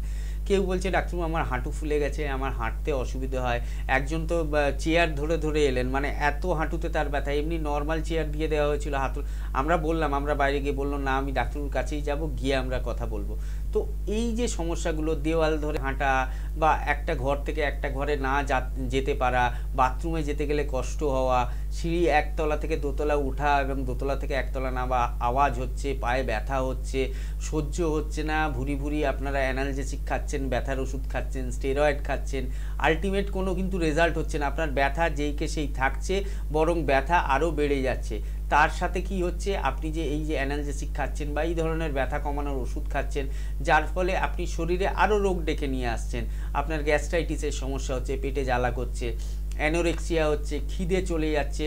Speaker 2: কেউ বলছে ডাক্তারবাবু আমার হাঁটু ফুলে গেছে, আমার হাঁটতে অসুবিধা হয়। একজন তো চেয়ার ধরে ধরে এলেন, মানে এত হাঁটুতে তার ব্যথা, এমনি নর্মাল চেয়ার দিয়ে দেওয়া হয়েছিল হাঁটু। আমরা বললাম, আমরা বাইরে গিয়ে বললাম না আমি ডাক্তারবাবুর কাছেই যাব, গিয়ে আমরা কথা বলবো। তো এই যে সমস্যাগুলো, দেওয়াল ধরে হাঁটা বা একটা ঘর থেকে একটা ঘরে না যেতে পারা, বাথরুমে যেতে গেলে কষ্ট হওয়া, সিঁড়ি একতলা থেকে দোতলা উঠা এবং দোতলা থেকে একতলা নামা, আওয়াজ হচ্ছে, পায়ে ব্যথা হচ্ছে, সহ্য হচ্ছে না, ভুরি ভুরি আপনারা অ্যানালজেসিক খাচ্ছেন, ব্যথার ওষুধ খাচ্ছেন, স্টেরয়েড খাচ্ছেন, আলটিমেট কোনো কিন্তু রেজাল্ট হচ্ছে না, আপনার ব্যথা যেইকে সেই থাকছে, বরং ব্যথা আরও বেড়ে যাচ্ছে। তার সাথে কি হচ্ছে, আপনি যে এই যে অ্যানালজেসিক খাচ্ছেন বা এই ধরনের ব্যথা কমানোর ওষুধ খাচ্ছেন, যার ফলে আপনি শরীরে আরও রোগ ডেকে নিয়ে আসছেন। আপনার গ্যাস্ট্রাইটিসের সমস্যা হচ্ছে, পেটে জ্বালা করছে, অ্যানোরেক্সিয়া হচ্ছে, খিদে চলে যাচ্ছে,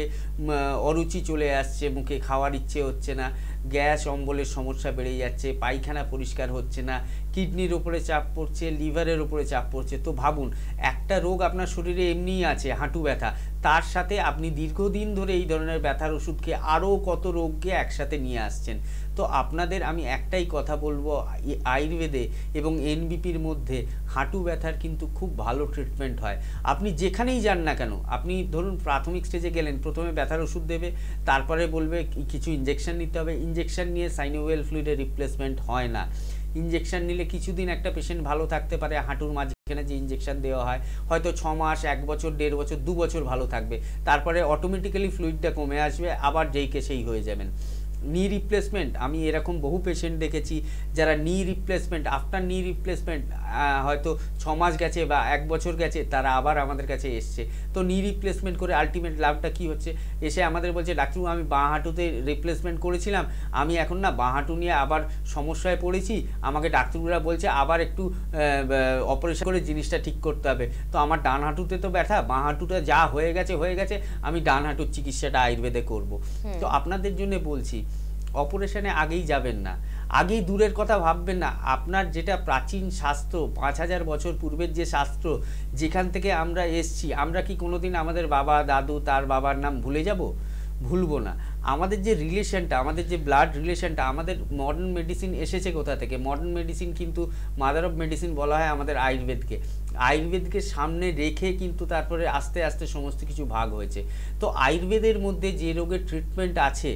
Speaker 2: অরুচি চলে আসছে, মুখে খাওয়ার ইচ্ছে হচ্ছে না, গ্যাস অম্বলের সমস্যা বেড়ে যাচ্ছে, পায়খানা পরিষ্কার হচ্ছে না, কিডনির ওপরে চাপ পড়ছে, লিভারের ওপরে চাপ পড়ছে। তো ভাবুন, একটা রোগ আপনার শরীরে এমনিই আছে হাঁটু ব্যথা, তার সাথে আপনি দীর্ঘদিন ধরে এই ধরনের ব্যথার ওষুধ খেয়ে আরও কত রোগকে একসাথে নিয়ে আসছেন। তো আপনাদের আমি একটাই কথা বলবো, আয়ুর্বেদে এবং এনবিপির মধ্যে হাঁটু ব্যথার কিন্তু খুব ভালো ট্রিটমেন্ট হয়। আপনি যেখানেই যান না কেন, আপনি ধরুন প্রাথমিক স্টেজে গেলেন, প্রথমে ব্যথার ওষুধ দেবে, তারপরে বলবে কিছু ইঞ্জেকশন নিতে হবে, ইঞ্জেকশন নিয়ে সাইনোভিয়াল ফ্লুইডের রিপ্লেসমেন্ট হয় না। ইঞ্জেকশন নিলে কিছুদিন একটা পেশেন্ট ভালো থাকতে পারে, হাঁটুর মাঝখানে যে ইঞ্জেকশন দেওয়া হয় হয়তো 6 মাস, 1 বছর, 1.5 বছর, 2 বছর ভালো থাকবে, তারপরে অটোমেটিক্যালি ফ্লুইডটা কমে আসবে, আবার যেই কে সেই হয়ে যাবেন। নি রিপ্লেসমেন্ট, আমি এরকম বহু পেশেন্ট দেখেছি যারা নি রিপ্লেসমেন্ট, আফটার নি রিপ্লেসমেন্ট হয়তো 6 মাস গেছে বা 1 বছর গেছে, তারা আবার আমাদের কাছে এসছে। তো নি রিপ্লেসমেন্ট করে আলটিমেট লাভটা কি হচ্ছে, এসে আমাদের বলছে ডাক্তারবাবু আমি বাঁ হাঁটুতে রিপ্লেসমেন্ট করেছিলাম, আমি এখন না বাঁ হাঁটু নিয়ে আবার সমস্যায় পড়েছি, আমাকে ডাক্তাররা বলছে আবার একটু অপারেশন করে জিনিসটা ঠিক করতে হবে। তো আমার ডান হাঁটুতে তো ব্যথা, বাঁ হাঁটুটা যা হয়ে গেছে, আমি ডান হাঁটুর চিকিৎসাটা আয়ুর্বেদে করব। তো আপনাদের জন্য বলছি অপারেশনে আগেই যাবেন না, আগেই দূরের কথা ভাববেন না। আপনার যেটা প্রাচীন শাস্ত্র, 5000 বছর পূর্বের যে শাস্ত্র, যেখান থেকে আমরা এসছি, আমরা কি কোনোদিন আমাদের বাবা দাদু তার বাবার নাম ভুলে যাব? ভুলবো না। আমাদের যে রিলেশনটা, আমাদের যে ব্লাড রিলেশনটা, আমাদের মডার্ন মেডিসিন এসেছে কোথা থেকে? মডার্ন মেডিসিন কিন্তু মাদার অফ মেডিসিন বলা হয় আমাদের আয়ুর্বেদকে। আয়ুর্বেদকে সামনে রেখে কিন্তু তারপরে আস্তে আস্তে সমস্ত কিছু ভাগ হয়েছে। তো আয়ুর্বেদের মধ্যে যে রোগের ট্রিটমেন্ট আছে,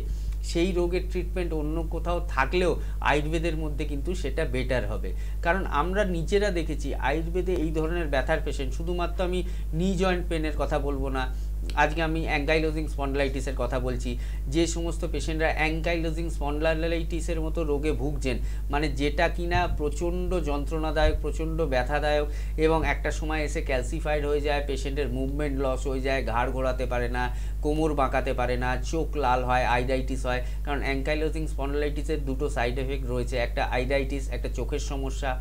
Speaker 2: সেই রোগের ট্রিটমেন্ট অন্য কোথাও থাকলেও আয়ুর্বেদের মধ্যে কিন্তু সেটা বেটার হবে। কারণ আমরা নিজেরা দেখেছি আয়ুর্বেদে এই ধরনের ব্যথার পেশেন্ট, শুধুমাত্র আমি নি জয়েন্ট পেনের কথা বলবো না, আজকে আমি অ্যাঙ্কাইলোজিং স্পন্ডলাইটিসের কথা বলছি। যে সমস্ত পেশেন্টরা অ্যাঙ্কাইলোজিং স্পন্ডলাইটিসের মতো রোগে ভুগছেন, মানে যেটা কিনা প্রচণ্ড যন্ত্রণাদায়ক, প্রচণ্ড ব্যথাদায়ক, এবং একটা সময় এসে ক্যালসিফাইড হয়ে যায়, পেশেন্টের মুভমেন্ট লস হয়ে যায়, ঘাড় ঘোরাতে পারে না, কোমর বাঁকাতে পারে না, চোখ লাল হয়, আইডাইটিস হয়। কারণ অ্যাঙ্কাইলোজিং স্পন্ডলাইটিসের দুটো সাইড এফেক্ট রয়েছে, একটা আইডাইটিস, একটা চোখের সমস্যা,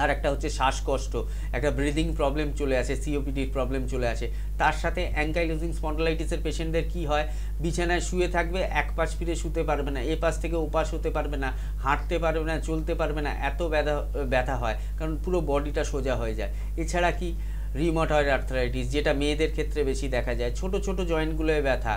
Speaker 2: আর একটা হচ্ছে শ্বাসকষ্ট, একটা ব্রিদিং প্রবলেম চলে আসে, সিওপিডির প্রবলেম চলে আসে। তার সাথে অ্যাঙ্কাইলোজিং স্পন্ডলাইটিসের পেশেন্টদের কি হয়, বিছানায় শুয়ে থাকবে, এক পাশ ফিরে শুতে পারবে না, এ পাশ থেকে ও পাশ হতে পারবে না, হাঁটতে পারবে না, চলতে পারবে না, এত ব্যথা হয়, কারণ পুরো বডিটা সোজা হয়ে যায়। এছাড়া কি রিউমাটয়েড আর্থ্রাইটিস, যেটা মেয়েদের ক্ষেত্রে বেশি দেখা যায়, ছোট ছোট জয়েন্টগুলোয় ব্যথা,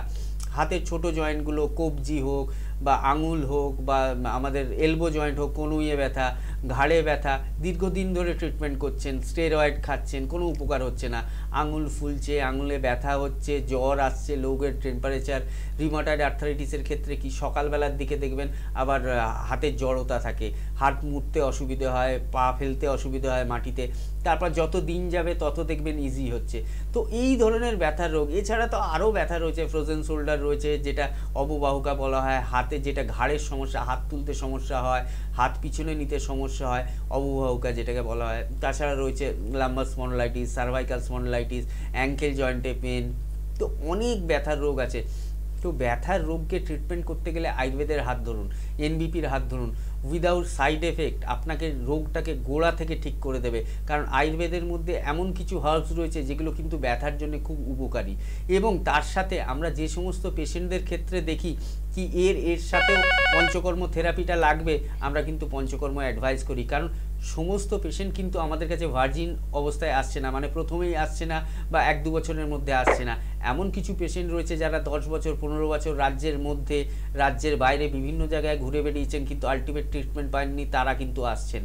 Speaker 2: হাতের ছোট জয়েন্টগুলো, কবজি হোক বা আঙুল হোক বা আমাদের এলবো জয়েন্ট হোক, কনুইয়ে ব্যথা, ঘাড়ে ব্যথা, দীর্ঘদিন ধরে ট্রিটমেন্ট করছেন, স্টেরয়েড খাচ্ছেন, কোনো উপকার হচ্ছে না, আঙুল ফুলছে, আঙুলে ব্যথা হচ্ছে, জ্বর আসছে, লো গ্রেড টেম্পারেচার। রিউমাটয়েড আর্থ্রাইটিসের ক্ষেত্রে কি সকালবেলার দিকে দেখবেন আবার হাতের জড়তা থাকে, হাত মুড়তে অসুবিধে হয়, পা ফেলতে অসুবিধে হয় মাটিতে, তারপর যত দিন যাবে তত দেখবেন ইজি হচ্ছে। তো এই ধরনের ব্যথার রোগ, এছাড়া তো আরও ব্যথা রয়েছে, ফ্রোজেন শোল্ডার রয়েছে, যেটা অববাহুকা বলা হয়, হাতে যেটা ঘাড়ের সমস্যা, হাত তুলতে সমস্যা হয়, হাত পিছনে নিতে সমস্যা হয়, অববাহুকা যেটাকে বলা হয়। তাছাড়া রয়েছে lumbar spondylitis, cervical spondylitis, ankle জয়েন্টে পেন, তো অনেক ব্যথার রোগ আছে। তো ব্যথার রোগকে ট্রিটমেন্ট করতে গেলে আয়ুর্বেদের হাত ধরুন, এনবিপির হাত ধরুন, উইদাউট সাইড এফেক্ট আপনাকে রোগটাকে গোড়া থেকে ঠিক করে দেবে। কারণ আয়ুর্বেদের মধ্যে এমন কিছু হার্বস রয়েছে যেগুলো কিন্তু ব্যথার জন্য খুব উপকারী। এবং তার সাথে আমরা যে সমস্ত পেশেন্টদের ক্ষেত্রে দেখি কি এর সাথেও পঞ্চকর্ম থেরাপিটা লাগবে, আমরা কিন্তু পঞ্চকর্ম অ্যাডভাইস করি। কারণ সমস্ত পেশেন্ট কিন্তু আমাদের কাছে ভার্জিন অবস্থায় আসছে না, মানে প্রথমেই আসছে না বা 1-2 বছরের মধ্যে আসছে না। এমন কিছু পেশেন্ট রয়েছে যারা 10 বছর 15 বছর রাজ্যের মধ্যে, রাজ্যের বাইরে বিভিন্ন জায়গায় ঘুরে বেরিয়েছেন, কিন্তু আলটিমেট ট্রিটমেন্ট পাননি, তারা কিন্তু আসছেন।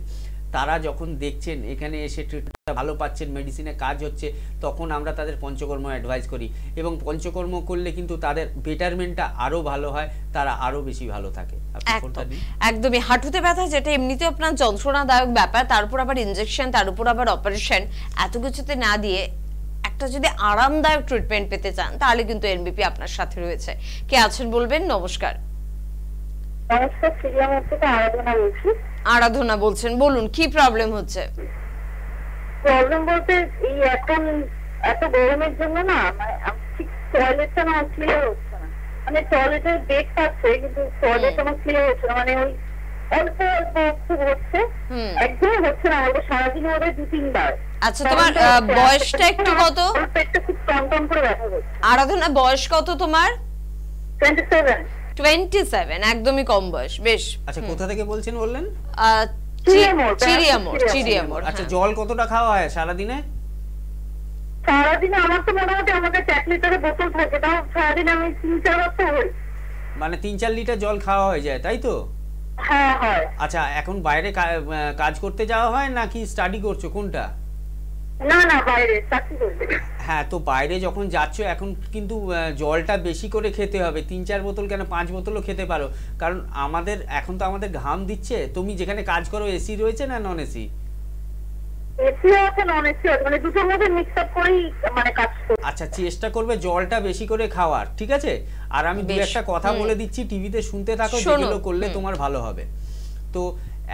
Speaker 2: তারা যখন দেখছেন এখানে এসে ট্রিটমেন্টটা ভালো পাচ্ছেন, মেডিসিনে কাজ হচ্ছে, তখন আমরা তাদের পঞ্চকর্ম অ্যাডভাইস করি। এবং পঞ্চকর্ম করলে কিন্তু তাদের বেটারমেন্টটা আরও ভালো হয়, তারা আরও বেশি ভালো থাকে।
Speaker 1: একদমই হাঁটুতে ব্যথা, যেটা এমনিতে আপনার যন্ত্রণাদায়ক ব্যাপার, তার উপর আবার ইনজেকশন, তার উপর আবার অপারেশন, এত কিছুতে না দিয়ে একটা যদি আরামদায়ক ট্রিটমেন্ট পেতে চান, তাহলে কিন্তু এনবিপি আপনার সাথে রয়েছে। কে আছেন বলবেন? নমস্কার।
Speaker 4: নমস্কার, সিরিয়ামোর থেকে আরাধনা বলছি।
Speaker 1: আরাধনা বলছেন, বলুন কি প্রবলেম হচ্ছে?
Speaker 4: প্রবলেম বলতে এই এখন এত গরমের জন্য না, মানে ঠিক টয়লেটটা না ক্লিয়ার হচ্ছে না, মানে টয়লেটের বেড পাচ্ছে কিন্তু টয়লেট আমার ক্লিয়ার হচ্ছে না, মানে ওই অল্প অল্প খুব হচ্ছে, একদমই হচ্ছে না, বলবো সারাদিন হবে 2-3 বার।
Speaker 1: আচ্ছা, তোমার বয়সটা একটু কত?
Speaker 4: পেটটা খুব টনটন করে ব্যথা করছে।
Speaker 1: আরাধনা, বয়স কত তোমার?
Speaker 4: 27।
Speaker 1: 27, একদমই কম বয়স। বেশ,
Speaker 2: আচ্ছা, কোথা থেকে বলছেন বললেন?
Speaker 1: চিড়িয়ামোড়।
Speaker 2: আচ্ছা, জল কতটা খাওয়া হয় সারাদিনে?
Speaker 4: সারাদিনে আমার তো মোটামুটি আমাদের 1 লিটারের বোতল থাকে, তাও সারাদিনে আমি 3-4 বার তো হই।
Speaker 2: মানে 3-4 লিটার জল খাওয়া হয়ে যায়, তাই তো?
Speaker 4: হ্যাঁ হয়।
Speaker 2: আচ্ছা, এখন বাইরে কাজ করতে যাওয়া হয় নাকি স্টাডি করছো, কোনটা?
Speaker 4: না না, বাইরে চাকরি করতে।
Speaker 2: হ্যাঁ, তো বাইরে যখন যাচ্ছ এখন কিন্তু জলটা বেশি করে খেতে হবে, 3-4 বোতল কেন 5 বোতলও খেতে পারো। কারণ এখন তো আমাদের ঘাম দিচ্ছে। তুমি যেখানে কাজ করো এসি রয়েছে না নন এসি?
Speaker 4: এসি আছে নন এসি আছে, মানে দুটোর মধ্যে মিক্স আপ করেই মানে কাজ করি।
Speaker 2: আচ্ছা, চেষ্টা করবে জলটা বেশি করে খাওয়ার, ঠিক আছে? আর আমি দু একটা কথা বলে দিচ্ছি, টিভিতে শুনতে থাকো, যেগুলো করলে তোমার ভালো হবে। তো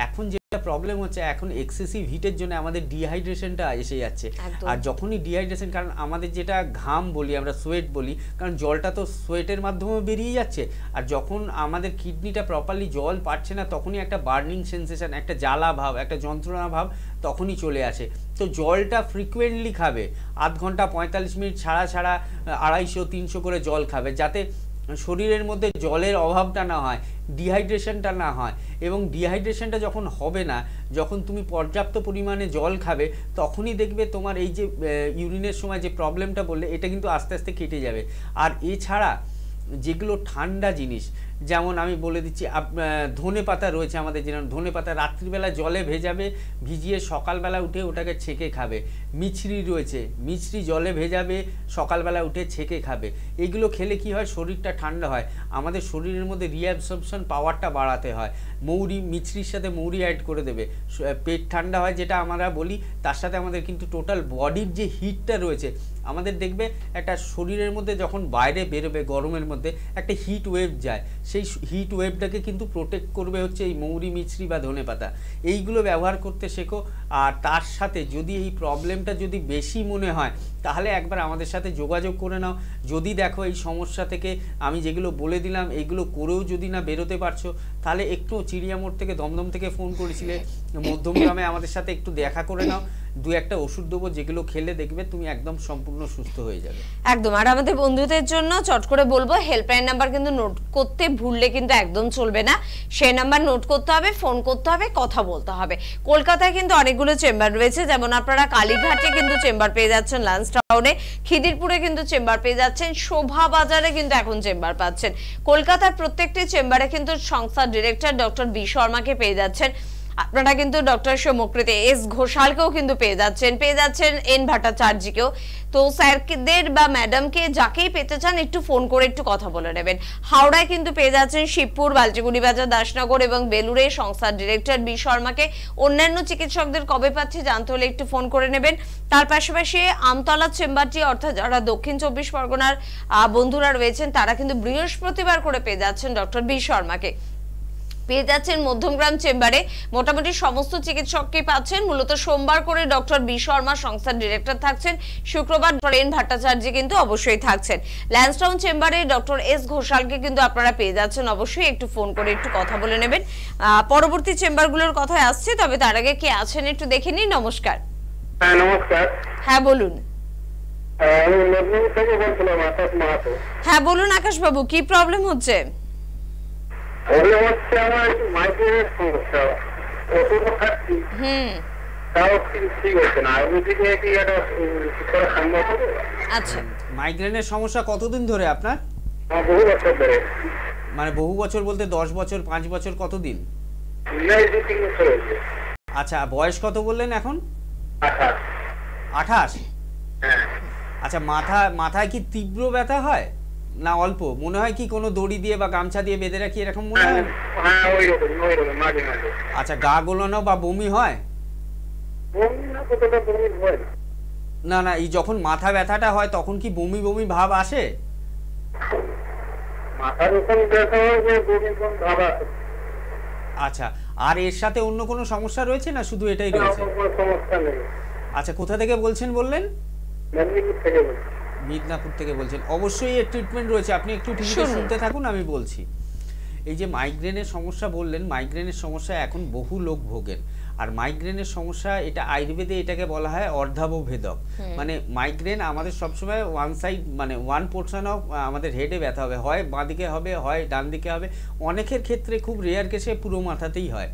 Speaker 2: এখন যেটা প্রবলেম হচ্ছে, এখন এক্সেসিভ হিটের জন্য আমাদের ডিহাইড্রেশনটা এসে যাচ্ছে। আর যখনই ডিহাইড্রেশন, কারণ আমাদের যেটা ঘাম বলি আমরা, সোয়েট বলি, কারণ জলটা তো সোয়েটের মাধ্যমে বেরিয়ে যাচ্ছে। আর যখন আমাদের কিডনিটা প্রপারলি জল পাচ্ছে না, তখনই একটা বার্নিং সেন্সেশন, একটা জ্বালা ভাব, একটা যন্ত্রণা ভাব তখনই চলে আসে। তো জলটা ফ্রিকুয়েন্টলি খাবে, আধ ঘন্টা 45 মিনিট ছাড়া ছাড়া 250-300 করে জল খাবে, যাতে শরীরের মধ্যে জলের অভাবটা না হয়, ডিহাইড্রেশনটা না হয়। এবং ডিহাইড্রেশনটা যখন হবে না, যখন তুমি পর্যাপ্ত পরিমাণে জল খাবে, তখনই দেখবে তোমার এই যে ইউরিনের সময় যে প্রবলেমটা বললে, এটা কিন্তু আস্তে আস্তে কেটে যাবে। আর এছাড়া যেগুলো ঠান্ডা জিনিস, যেমন আমি বলে দিচ্ছি, ধনে পাতা রয়েছে আমাদের, যেমন ধনে পাতা রাত্রিবেলা জলে ভেজাবে, ভিজিয়ে সকালবেলা উঠে ওটাকে ছেঁকে খাবে। মিছরি রয়েছে, মিছরি জলে ভেজাবে, সকালবেলা উঠে ছেঁকে খাবে। এগুলো খেলে কি হয়, শরীরটা ঠান্ডা হয়, আমাদের শরীরের মধ্যে রিঅ্যাবসর্পশন পাওয়ারটা বাড়াতে হয়। মৌরি, মিছরির সাথে মৌরি অ্যাড করে দেবে, পেট ঠান্ডা হয় যেটা আমরা বলি। তার সাথে আমাদের কিন্তু টোটাল বডির যে হিটটা রয়েছে, আমাদের দেখবে একটা শরীরের মধ্যে যখন বাইরে বেরোবে গরমের মধ্যে, একটা হিট ওয়েভ যায়, সেই হিট ওয়েভটাকে কিন্তু প্রোটেক্ট করবে হচ্ছে এই মৌরি, মিছরি বা ধনেপাতা। এইগুলো ব্যবহার করতে শেখো। আর তার সাথে যদি এই প্রবলেমটা যদি বেশি মনে হয়, তাহলে একবার আমাদের সাথে যোগাযোগ করে নাও। যদি দেখো এই সমস্যা থেকে আমি যেগুলো বলে দিলাম, এইগুলো করেও যদি না বেরোতে পারছো, তাহলে একটু চিড়িয়ামোড় থেকে, দমদম থেকে ফোন করেছিলে, মধ্যমগ্রামে আমাদের সাথে একটু দেখা করে নাও। দু একটা ওষুধ দেবো, যেগুলো খেলে দেখবে তুমি একদম সম্পূর্ণ সুস্থ হয়ে যাবে।
Speaker 1: একদম। আর আমাদের বন্ধুদের জন্য চট করে বলবো, হেল্পলাইন নাম্বার কিন্তু নোট করতে ভুললে কিন্তু একদম চলবে না। সেই নাম্বার নোট করতে হবে, ফোন করতে হবে, কথা বলতে হবে। কলকাতায় কিন্তু অনেকগুলো চেম্বার রয়েছে, যেমন আপনারা কালীঘাটে কিন্তু চেম্বার পেয়ে যাচ্ছেন, লান্স টাউনে, খিদিরপুরে কিন্তু চেম্বার পেয়ে যাচ্ছেন, শোভা বাজারে কিন্তু এখন চেম্বার পাচ্ছেন। কলকাতার প্রত্যেকটি চেম্বারে কিন্তু সংস্থার ডিরেক্টর ডক্টর বি শর্মাকে পেয়ে যাচ্ছেন। আপনারা কিন্তু ডক্টর সৌমকৃতি এস ঘোষালকেও কিন্তু পেয়ে যাচ্ছেন এন ভট্টাচার্যকেও। তো স্যারদের বা ম্যাডামকে যাকেই পেতে চান, একটু ফোন করে একটু কথা বলে নেবেন। হাওড়ায় কিন্তু পেয়ে যাচ্ছেন শিবপুর, বালচিগুড়ি বাজার, দাসনগর এবং বেলুড়ে সংস্থার ডিরেক্টর বি শর্মাকে। অন্যান্য চিকিৎসকদের কবে পাচ্ছি জানতে হলে একটু ফোন করে নেবেন। তার পাশাপাশি আমতলা চেম্বারটি, অর্থাৎ যারা দক্ষিণ 24 পরগনার বন্ধুরা রয়েছেন, তারা কিন্তু বৃহস্পতিবার করে পেয়ে যাচ্ছেন ডক্টর বি শর্মাকে। পেয়ে যাচ্ছেন মধ্যমগ্রাম চেম্বারে মোটামুটি সমস্ত চিকিৎসককে পাচ্ছেন। মূলত সোমবার করে ডক্টর বি শর্মা সংস্থার ডিরেক্টর থাকছেন, শুক্রবার ডক্টর এন ভট্টাচার্য কিন্তু অবশ্যই থাকছেন। ল্যান্সটাউন চেম্বারে ডক্টর এস ঘোষালকে কিন্তু আপনারা পেয়ে যাচ্ছেন। অবশ্যই একটু ফোন করে একটু কথা বলে নেবেন। পরবর্তী চেম্বারগুলোর কথায় আসছে, তবে তার আগে কে আছেন একটু দেখে নিন। নমস্কার।
Speaker 5: হ্যাঁ নমস্কার।
Speaker 1: হ্যাঁ বলুন।
Speaker 5: আমি মেদিনীপুর থেকে বলছিলাম, আকাশ মাহাতো।
Speaker 1: হ্যাঁ বলুন আকাশ বাবু, কি প্রবলেম হচ্ছে?
Speaker 5: প্রবলেম হচ্ছে আমার একটু মাইগ্রেনের সমস্যা, ওষুধ খাচ্ছি, তাও ঠিক হচ্ছে না। আমি থেকে কি এটা ঠিক করা সম্ভব হবে?
Speaker 1: আচ্ছা,
Speaker 2: মাইগ্রেনের সমস্যা কতদিন ধরে আপনার?
Speaker 5: বহু বছর ধরে।
Speaker 2: মানে বহু বছর বলতে 10 বছর, 5 বছর, কতদিন?
Speaker 5: 2-3 বছর হয়েছে।
Speaker 2: আচ্ছা, বয়স কত বললেন এখন?
Speaker 5: 28।
Speaker 2: 28?
Speaker 5: হ্যাঁ।
Speaker 2: আচ্ছা, মাথায় কি তীব্র ব্যথা হয় না অল্প? মনে হয় কি কোনো দড়ি দিয়ে বা গামছা দিয়ে বেঁধে রাখি এরকম মনে হয়?
Speaker 5: হ্যাঁ ওইরকম মাঝে মাঝে।
Speaker 2: আচ্ছা, গা গোলানো বা বমি হয়?
Speaker 5: বমি না, কতটা বমি হয়
Speaker 2: না না, এই যখন মাথা ব্যথাটা হয় তখন কি বমি বমি ভাব আসে?
Speaker 5: মাথার ওখান ব্যথা হয় যে বমি বমি ভাব আসে।
Speaker 2: আচ্ছা, আর এর সাথে অন্য কোনো সমস্যা রয়েছে না শুধু এটাই রয়েছে?
Speaker 5: কোনো সমস্যা নেই।
Speaker 2: আচ্ছা, কোথা থেকে বলছেন বললেন?
Speaker 5: মেদিনীপুর থেকে বলছি।
Speaker 2: মিদনাপুর থেকে বলছেন। অবশ্যই এর ট্রিটমেন্ট রয়েছে, আপনি একটু টিভিতে শুনতে থাকুন, আমি বলছি। এই যে মাইগ্রেনের সমস্যা বললেন, মাইগ্রেনের সমস্যা এখন বহু লোক ভোগেন। আর মাইগ্রেনের সমস্যা, এটা আয়ুর্বেদে এটাকে বলা হয় অর্ধাবভেদক। মানে মাইগ্রেন আমাদের সবসময় ওয়ান সাইড, মানে ওয়ান পোর্শন অফ আমাদের হেডে ব্যথা হবে, হয় বাঁ দিকে হবে, হয় ডান দিকে হবে। অনেকের ক্ষেত্রে খুব রেয়ার কেসে পুরো মাথাতেই হয়।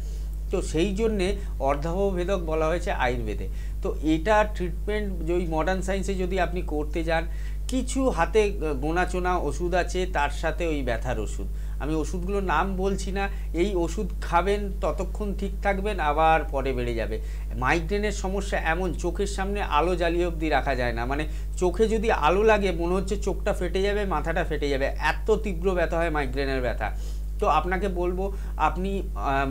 Speaker 2: তো সেই জন্যে অর্ধাবভেদক বলা হয়েছে আয়ুর্বেদে। তো এটা ট্রিটমেন্ট ওই মডার্ন সায়েন্সে যদি আপনি করতে যান, কিছু হাতে গোনাচোনা ওষুধ আছে, তার সাথে ওই ব্যথার ওষুধ। আমি ওষুধগুলোর নাম বলছি না। এই ওষুধ খাবেন, ততক্ষণ ঠিক থাকবেন, আবার পরে বেড়ে যাবে। মাইগ্রেনের সমস্যা এমন, চোখের সামনে আলো জ্বালিয়ে অবধি রাখা যায় না। মানে চোখে যদি আলো লাগে মনে হচ্ছে চোখটা ফেটে যাবে, মাথাটা ফেটে যাবে, এত তীব্র ব্যথা হয় মাইগ্রেনের ব্যথা। তো আপনাকে বলবো আপনি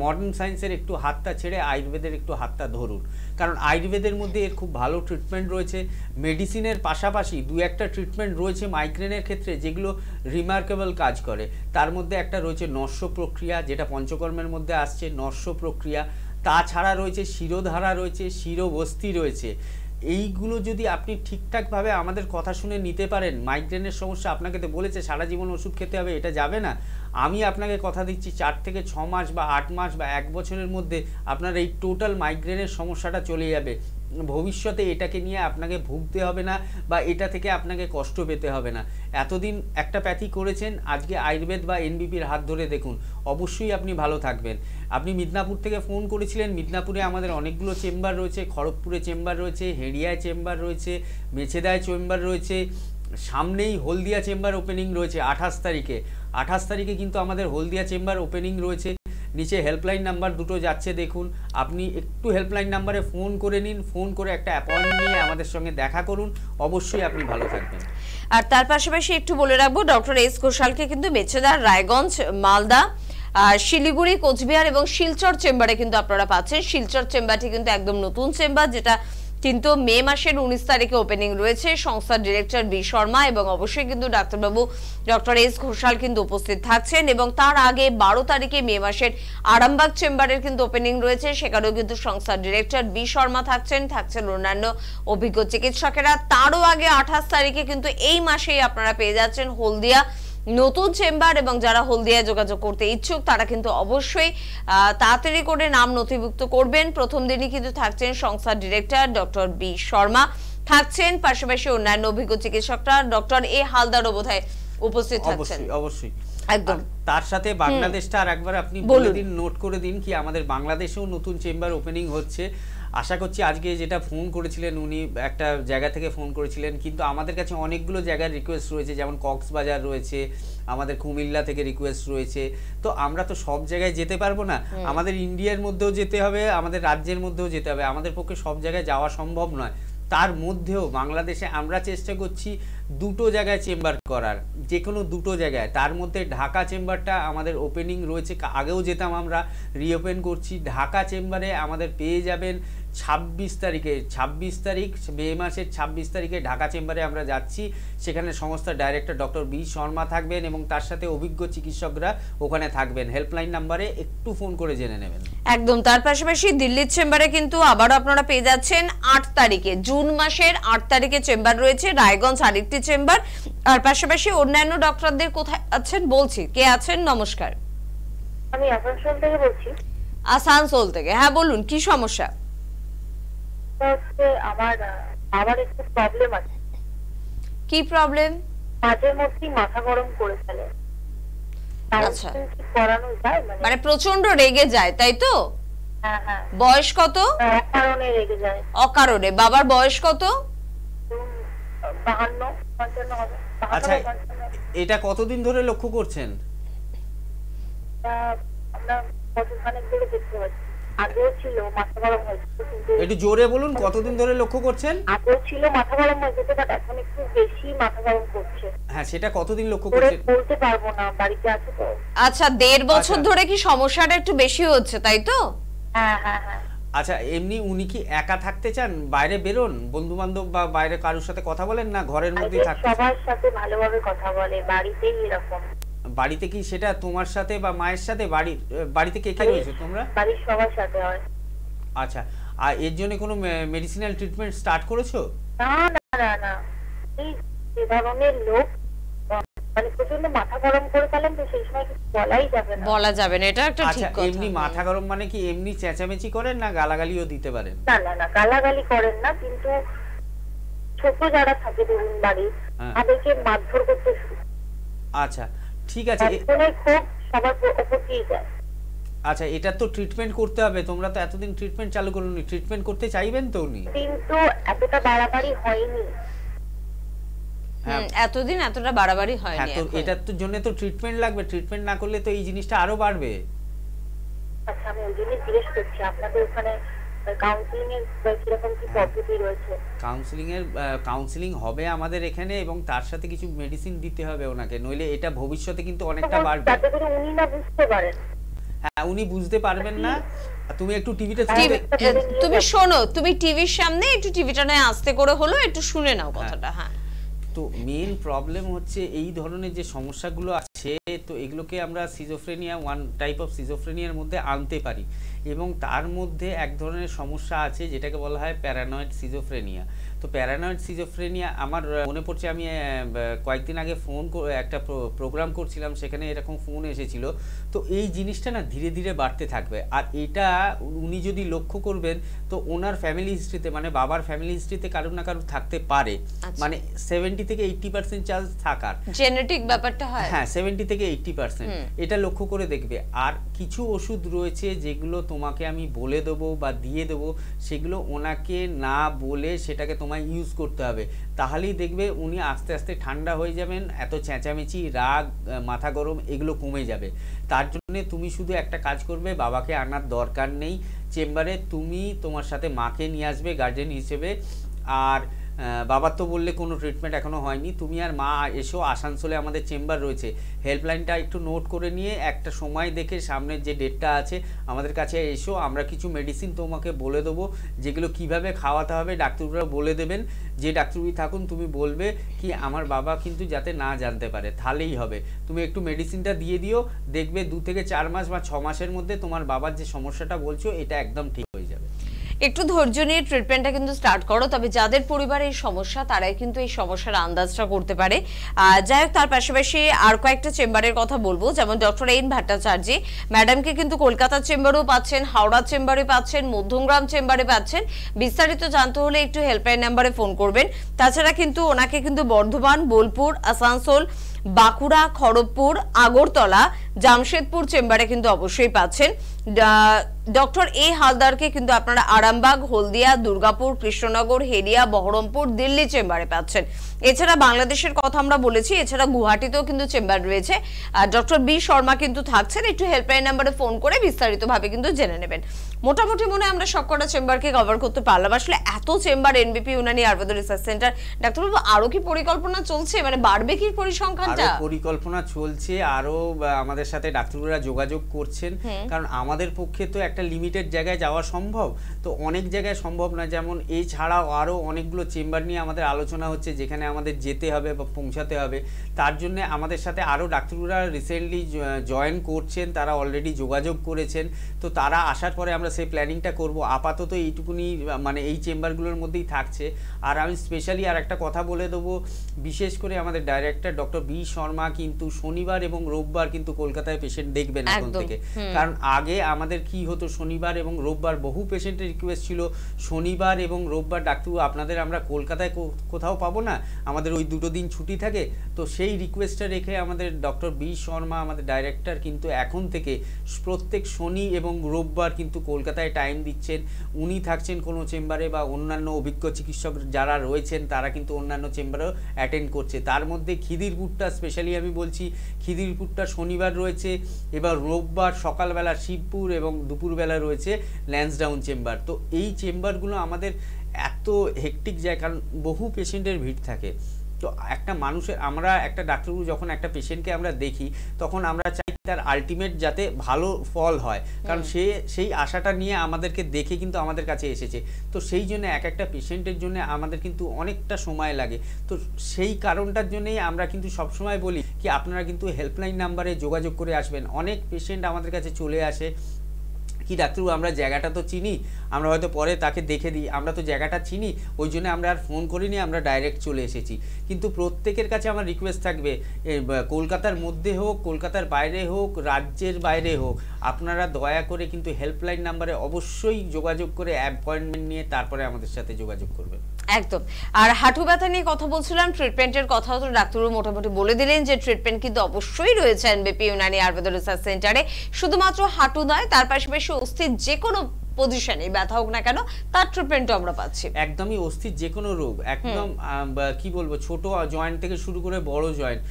Speaker 2: মডার্ন সায়েন্সের একটু হাতটা ছেড়ে আয়ুর্বেদের একটু হাতটা ধরুন, কারণ আয়ুর্বেদের মধ্যে এর খুব ভালো ট্রিটমেন্ট রয়েছে। মেডিসিনের পাশাপাশি দু একটা ট্রিটমেন্ট রয়েছে মাইগ্রেনের ক্ষেত্রে যেগুলো রিমার্কেবল কাজ করে। তার মধ্যে একটা রয়েছে নস্য প্রক্রিয়া, যেটা পঞ্চকর্মের মধ্যে আসছে, নস্য প্রক্রিয়া। তাছাড়া রয়েছে শিরোধারা রয়েছে, শিরোবস্তি রয়েছে। এইগুলো যদি আপনি ঠিকঠাকভাবে আমাদের কথা শুনে নিতে পারেন, মাইগ্রেনের সমস্যা আপনাকে তো বলেছে সারা জীবন ওষুধ খেতে হবে, এটা যাবে না। আমি আপনাকে কথা দিচ্ছি 4 থেকে 6 মাস বা 8 মাস বা 1 বছরের মধ্যে আপনার এই টোটাল মাইগ্রেনের সমস্যাটা চলে যাবে। ভবিষ্যতে এটাকে নিয়ে আপনাকে ভুগতে হবে না বা এটা থেকে আপনাকে কষ্ট পেতে হবে না। এতদিন একটা প্যাথি করেছেন, আজকে আয়ুর্বেদ বা এনবিপির হাত ধরে দেখুন, অবশ্যই আপনি ভালো থাকবেন। আপনি মিদনাপুর থেকে ফোন করেছিলেন, মিদনাপুরে আমাদের অনেকগুলো চেম্বার রয়েছে, খড়গপুরে চেম্বার রয়েছে, হেরিয়ায় চেম্বার রয়েছে, মেছেদায় চেম্বার রয়েছে, সামনেই হলদিয়া চেম্বার ওপেনিং রয়েছে 28 তারিখে। 28 তারিখে কিন্তু আমাদের হলদিয়া চেম্বার ওপেনিং রয়েছে। নিচে হেল্পলাইন নাম্বার দুটো যাচ্ছে, দেখুন। আপনি একটু হেল্পলাইন নাম্বারে ফোন করে নিন, ফোন করে একটা অ্যাপয়েন্টমেন্ট নিয়ে আমাদের সঙ্গে দেখা করুন, অবশ্যই আপনি ভালো থাকবেন।
Speaker 1: আর তার পাশাপাশি একটু বলে রাখবো, ডক্টর এস ঘোষালকে কিন্তু মেছেদা, রায়গঞ্জ, মালদা, শিলিগুড়ি, কোচবিহার এবং শিলচর চেম্বারে কিন্তু আপনারা পাচ্ছেন। শিলচর চেম্বারটি কিন্তু একদম নতুন চেম্বার, যেটা কিন্তু মে মাসের 19 তারিখে ওপেনিং রয়েছে। সংস্থার ডিরেক্টর বি শর্মা এবং অবশ্যই কিন্তু ডাক্তারবাবু ডক্টর এস ঘোষাল কিন্তু উপস্থিত থাকছেন। এবং তার আগে 12 তারিখে মে মাসের আরামবাগ চেম্বারের কিন্তু ওপেনিং রয়েছে, সেখানেও কিন্তু সংস্থার ডিরেক্টর বি শর্মা থাকছেন অন্যান্য অভিজ্ঞ চিকিৎসকেরা। তারও আগে 28 তারিখে কিন্তু এই মাসেই আপনারা পেয়ে যাচ্ছেন হলদিয়া নতুন চেম্বার, এবং যারা হলদিয়ায় যোগাযোগ করতে ইচ্ছুক তারা কিন্তু অবশ্যই তাড়াতাড়ি করে নাম নথিভুক্ত করবেন। প্রথম দিনই কিন্তু থাকছেন সংস্থার ডিরেক্টর ডক্টর বি শর্মা, থাকছেন পাশাপাশি অন্যান্য অভিজ্ঞ চিকিৎসকরা, ডক্টর এ হালদারও বোধহয় উপস্থিত থাকছেন।
Speaker 2: অবশ্যই
Speaker 1: একদম।
Speaker 2: তার সাথে বাংলাদেশটা আর একবার আপনি বলে দিন, নোট করে দিন কি আমাদের বাংলাদেশেও নতুন চেম্বার ওপেনিং হচ্ছে। আশা করছি আজকে যেটা ফোন করেছিলেন উনি একটা জায়গা থেকে ফোন করেছিলেন, কিন্তু আমাদের কাছে অনেকগুলো জায়গার রিকোয়েস্ট রয়েছে, যেমন কক্সবাজার রয়েছে, আমাদের কুমিল্লা থেকে রিকোয়েস্ট রয়েছে। তো আমরা তো সব জায়গায় যেতে পারবো না, আমাদের ইন্ডিয়ার মধ্যেও যেতে হবে, আমাদের রাজ্যের মধ্যেও যেতে হবে, আমাদের পক্ষে সব জায়গায় যাওয়া সম্ভব নয়। তার মধ্যেও বাংলাদেশে আমরা চেষ্টা করছি দুটো জায়গায় চেম্বার করার, যে কোনো দুটো জায়গায়। তার মধ্যে ঢাকা চেম্বারটা আমাদের ওপেনিং রয়েছে, আগেও যেতাম, আমরা রিওপেন করছি। ঢাকা চেম্বারে আমাদের পেয়ে যাবেন 26 তারিখে, 26 তারিখ মে মাসের 26 তারিখে ঢাকা চেম্বারে আমরা যাচ্ছি। সেখানে সংস্থার ডাইরেক্টর ডক্টর বি শর্মা থাকবেন এবং তার সাথে অভিজ্ঞ চিকিৎসকরা ওখানে থাকবেন। হেল্পলাইন নাম্বারে একটু ফোন করে জেনে নেবেন।
Speaker 1: একদম। তার পাশাপাশি দিল্লির চেম্বারে কিন্তু আবারও আপনারা পেয়ে যাচ্ছেন 8 তারিখে, জুন মাসের 8 তারিখে চেম্বার রয়েছে, রায়গঞ্জ আরেকটি চেম্বার। আর পাশাপাশি অন্যান্য ডক্টরদের কোথায় আছেন বলছি, কে আছেন? নমস্কার,
Speaker 4: আমি আসানসোল থেকে বলছি।
Speaker 1: আসানসোল থেকে, হ্যাঁ বলুন, কি সমস্যা?
Speaker 4: আমার একটু প্রবলেম আছে।
Speaker 1: কি প্রবলেম?
Speaker 4: মাঝে মধ্যে মাথা গরম করে ফেলে।
Speaker 1: আচ্ছা,
Speaker 4: করানো যায়?
Speaker 1: মানে প্রচন্ড রেগে যায়, তাই তো?
Speaker 4: হ্যাঁ হ্যাঁ।
Speaker 1: বয়স কত?
Speaker 4: অকারণে রেগে যায়।
Speaker 1: অকারণে। বাবার বয়স কত?
Speaker 4: 52 55 হবে।
Speaker 2: আচ্ছা, এটা কতদিন ধরে লক্ষ্য করছেন?
Speaker 4: আমরা কতখানেক ধরে দেখতে পাচ্ছি। আগেও ছিল মাথা গরম হয়েছে।
Speaker 2: একটু জোরে বলুন, কতদিন ধরে লক্ষ্য করছেন?
Speaker 4: আগেও ছিল মাথা গরম হয়েছে, বাট এখন একটু বেশি মাথা গরম করছে।
Speaker 2: হ্যাঁ, সেটা কতদিন লক্ষ্য করছেন?
Speaker 4: বলতে পারবো না, বাড়িতে আছে তো।
Speaker 1: আচ্ছা, 1.5 বছর ধরে কি সমস্যাটা একটু বেশি হচ্ছে, তাই তো?
Speaker 4: হ্যাঁ হ্যাঁ হ্যাঁ।
Speaker 2: আচ্ছা, এমনি উনি কি একা থাকতে চান? বাইরে বেরোন, বন্ধু বান্ধব বা বাইরে কারোর সাথে কথা বলেন, না ঘরের মধ্যেই থাকতে?
Speaker 4: সবার সাথে ভালোভাবে কথা বলে, বাড়িতেই এরকম।
Speaker 2: বাড়িতে কি সেটা তোমার সাথে বা মায়ের সাথে? বাড়িতে কে কে রয়েছে তোমরা?
Speaker 4: বাড়ির সবার সাথে হয়।
Speaker 2: আচ্ছা, আর এর জন্য কোনো মেডিসিনাল ট্রিটমেন্ট স্টার্ট করেছো?
Speaker 4: না না না না, এই ধরনের লোক মানে প্রচন্ড মাথা গরম করে ফেলেন, তো সেই সময় কিছু বলাই যাবে না।
Speaker 1: বলা যাবে না, এটা একটা ঠিক কথা।
Speaker 2: এমনি মাথা গরম মানে কি এমনি চেঁচামেচি করেন, না গালাগালিও দিতে পারেন?
Speaker 4: না না না, গালাগালি করেন না, কিন্তু ছোট যারা থাকে ধরুন বাড়ি, তাদেরকে মারধর করতে শুরু।
Speaker 2: আচ্ছা, ঠিক আছে।
Speaker 4: খুব সবার উপর দিয়ে যায়।
Speaker 2: আচ্ছা, এটা তো ট্রিটমেন্ট করতে হবে। তোমরা তো এতদিন ট্রিটমেন্ট চালু করোনি, ট্রিটমেন্ট করতে চাইবেন তো উনি?
Speaker 4: কিন্তু এতটা বাড়াবাড়ি হয়নি।
Speaker 1: এতদিন এতটা বাড়াবাড়ি হয়নি।
Speaker 2: এটার তো জন্য তো ট্রিটমেন্ট লাগবে, ট্রিটমেন্ট না করলে তো এই জিনিসটা আরো বাড়বে।
Speaker 4: আচ্ছা, আমি ওই জন্য জিজ্ঞেস করছি আপনাদের ওখানে কাউন্সিলিং এর কিরকম কি পদ্ধতি রয়েছে?
Speaker 2: কাউন্সিলিং হবে আমাদের এখানে, এবং তার সাথে কিছু মেডিসিন দিতে হবে ওনাকে, নইলে এটা ভবিষ্যতে কিন্তু অনেকটা বাড়বে।
Speaker 4: যাতে করে উনি না বুঝতে পারেন।
Speaker 2: হ্যাঁ, উনি বুঝতে পারবেন না। তুমি একটু টিভিটা
Speaker 1: তুমি শোনো, তুমি টিভির সামনে একটু টিভিটা নয় আস্তে করে হলো একটু শুনে নাও কথাটা। হ্যাঁ,
Speaker 2: তো মেইন প্রবলেম হচ্ছে এই ধরনের যে সমস্যাগুলো আছে, তো এগুলোকে আমরা সিজোফ্রেনিয়া, ওয়ান টাইপ অফ সিজোফ্রেনিয়ার মধ্যে আনতে পারি, এবং তার মধ্যে এক ধরনের সমস্যা আছে যেটাকে বলা হয় প্যারানয়েড সিজোফ্রেনিয়া। তো প্যারানয়েড সিজোফ্রেনিয়া আমার মনে পড়ছে, আমি কয়েকদিন আগে একটা প্রোগ্রাম করছিলাম, সেখানে এরকম ফোন এসেছিল। তো এই জিনিসটা না ধীরে ধীরে বাড়তে থাকবে, আর এটা উনি যদি লক্ষ্য করবেন তো ওনার ফ্যামিলি হিস্ট্রিতে, মানে বাবার ফ্যামিলি হিস্ট্রিতে কারুর না কারুর থাকতে পারে, মানে 70 থেকে 80% চান্স থাকার,
Speaker 1: জেনেটিক ব্যাপারটা হয়।
Speaker 2: হ্যাঁ, 70 থেকে 80%, এটা লক্ষ্য করে দেখবে। আর কিছু ওষুধ রয়েছে যেগুলো তোমাকে আমি বলে দেবো বা দিয়ে দেবো, সেগুলো ওনাকে না বলে সেটাকে তোমায় ইউজ করতে হবে, তাহলেই দেখবে উনি আস্তে আস্তে ঠান্ডা হয়ে যাবেন, এত চেঁচামেচি, রাগ, মাথা গরম এগুলো কমে যাবে। তার জন্য তুমি শুধু একটা কাজ করবে, বাবাকে আনার দরকার নেই চেম্বারে, তুমি তোমার সাথে মাকে নিয়ে আসবে গার্জেন হিসেবে। আর বাবার তো বললে কোনো ট্রিটমেন্ট এখনও হয়নি, তুমি আর মা এসো, আসানসোলে আমাদের চেম্বার রয়েছে, হেল্পলাইনটা একটু নোট করে নিয়ে একটা সময় দেখে সামনের যে ডেটটা আছে আমাদের কাছে এসো, আমরা কিছু মেডিসিন তোমাকে বলে দেবো, যেগুলো কিভাবে খাওয়াতে হবে ডাক্তাররা বলে দেবেন। যে ডাক্তারই থাকুন তুমি বলবে কি আমার বাবা কিন্তু যাতে না জানতে পারে, তাহলেই হবে। তুমি একটু মেডিসিনটা দিয়ে দিও, দেখবে 2 থেকে 4 মাস বা 6 মাসের মধ্যে তোমার বাবার যে সমস্যাটা বলছো এটা একদম ঠিক হয়ে যাবে।
Speaker 1: একটু ধৈর্য নিয়ে ট্রিটমেন্টটা কিন্তু স্টার্ট করো, তবে যাদের পরিবারে এই সমস্যা তারাই কিন্তু এই সমস্যার আন্দাজটা করতে পারে। যাই হোক, তার পাশাপাশি আর কয়েকটা চেম্বারের কথা বলবো, যেমন ডক্টর এন ভট্টাচার্য ম্যাডামকে কিন্তু কলকাতার চেম্বারেও পাচ্ছেন, হাওড়া চেম্বারে পাচ্ছেন, মধ্যমগ্রাম চেম্বারে পাচ্ছেন। বিস্তারিত জানতে হলে একটু হেল্পলাইন নাম্বারে ফোন করবেন। তাছাড়া কিন্তু ওনাকে কিন্তু বর্ধমান, বোলপুর, আসানসোল, বাঁকুড়া, খড়গপুর, আগরতলা, জামশেদপুর চেম্বারে কিন্তু অবশ্যই পাচ্ছেন। ডক্টর এ হালদারকে কিন্তু আপনারা আরামবাগ, হলদিয়া, দুর্গাপুর, কৃষ্ণনগর, হেরিয়া, বহরমপুর, দিল্লি চেম্বারে পাচ্ছেন। এছাড়া বাংলাদেশের কথা আমরা বলেছি, এছাড়া গুয়াহাটিতেও কিন্তু চেম্বার রয়েছে। ডক্টর বি শর্মা কিন্তু থাকছেন। একটু হেল্পলাইন নাম্বারে ফোন করে বিস্তারিতভাবে কিন্তু জেনে নেবেন। মোটামুটি মনে আমরা সবকটা চেম্বারকে কভার করতে পারলাম। আসলে এত chamber এনবিপি Unani Ayurveda research centre, ডাক্তারবাবু আরো কি পরিকল্পনা চলছে, মানে বাড়বে কি পরিসংখ্যানটা?
Speaker 2: পরিকল্পনা চলছে, আরো আমাদের সাথে ডাক্তাররা যোগাযোগ করছেন, কারণ আমাদের পক্ষে তো একটা লিমিটেড জায়গায় যাওয়া সম্ভব, তো অনেক জায়গায় সম্ভব না। যেমন এছাড়াও আরো অনেকগুলো চেম্বার নিয়ে আমাদের আলোচনা হচ্ছে, যেখানে আমাদের যেতে হবে বা পৌঁছাতে হবে। তার জন্য আমাদের সাথে আরো ডাক্তাররা রিসেন্টলি জয়েন করছেন, তারা অলরেডি যোগাযোগ করেছেন। তো তারা আসার পরে আমরা সেই প্ল্যানিংটা করব। আপাতত এইটুকুনি, মানে এই চেম্বারগুলোর মধ্যেই থাকছে। আর আমি স্পেশালি আর একটা কথা বলে দেবো, বিশেষ করে আমাদের ডাইরেক্টর ডক্টর বি শর্মা কিন্তু শনিবার এবং রোববার কিন্তু কলকাতায় পেশেন্ট দেখবেন এখন থেকে। কারণ আগে আমাদের কি হতো, শনিবার এবং রোববার বহু পেশেন্টের রিকোয়েস্ট ছিল শনিবার এবং রোববার ডাক্তার আপনাদের আমরা কলকাতায় কোথাও পাবো না, আমাদের ওই 2 দিন ছুটি থাকে। তো সেই রিকোয়েস্টটা রেখে আমাদের ডক্টর বি শর্মা আমাদের ডাইরেক্টর কিন্তু এখন থেকে প্রত্যেক শনি এবং রোববার কিন্তু কলকাতায় টাইম দিচ্ছেন। উনি থাকছেন কোনো চেম্বারে, বা অন্যান্য অভিজ্ঞ চিকিৎসক যারা রয়েছেন তারা কিন্তু অন্যান্য চেম্বারেও অ্যাটেন্ড করছে। তার মধ্যে খিদিরপুরটা স্পেশালি আমি বলছি, খিদিরপুরটা শনিবার রয়েছে, এবার রোববার সকালবেলা শিবপুর এবং দুপুরবেলা রয়েছে ল্যান্সডাউন চেম্বার। তো এই চেম্বারগুলো আমাদের এত হেকটিক যায়, কারণ বহু পেশেন্টের ভিড় থাকে। তো একটা মানুষের, আমরা একটা ডাক্তারবাবু যখন একটা পেশেন্টকে আমরা দেখি, তখন আমরা চাই তার আলটিমেট যাতে ভালো ফল হয়, কারণ সেই আশাটা নিয়ে আমাদেরকে দেখে কিন্তু আমাদের কাছে এসেছে। তো সেই জন্য এক একটা পেশেন্টের জন্য আমাদের কিন্তু অনেকটা সময় লাগে। তো সেই কারণটার জন্যই আমরা কিন্তু সবসময় বলি কি আপনারা কিন্তু হেল্পলাইন নাম্বারে যোগাযোগ করে আসবেন। অনেক পেশেন্ট আমাদের কাছে চলে আসে কি ডাক্তারবাবু আমরা জায়গাটা তো চিনি, আমরা হয়তো পরে তাকে দেখে দিই, আমরা তো জায়গাটা চিনি, ওই জন্য আমরা আর ফোন করিনি, আমরা ডাইরেক্ট চলে এসেছি। কিন্তু প্রত্যেকের কাছে আমার রিকোয়েস্ট থাকবে, কলকাতার মধ্যে হোক, কলকাতার বাইরে হোক, রাজ্যের বাইরে হোক, আপনারা দয়া করে কিন্তু হেল্পলাইন নাম্বারে অবশ্যই যোগাযোগ করে অ্যাপয়েন্টমেন্ট নিয়ে তারপরে আমাদের সাথে যোগাযোগ করবেন।
Speaker 1: একদম। আর হাঁটু ব্যথা নিয়ে কথা বলছিলাম, ট্রিটমেন্টের কথা তো ডাক্তারবাবু মোটামুটি বলে দিলেন যে ট্রিটমেন্ট কিন্তু অবশ্যই রয়েছে এনবিপি ইউনানি আয়ুর্বেদ রিসার্চ সেন্টারে। শুধুমাত্র হাঁটু নয়, তার পাশাপাশি অস্থির যে কোনো পজিশনে ব্যথা হোক না কেন তার ট্রিটমেন্টও আমরা পাচ্ছি।
Speaker 2: একদমই অস্থির যে কোনো রোগ, একদম কি বলবো, ছোট জয়েন্ট থেকে শুরু করে বড় জয়েন্ট,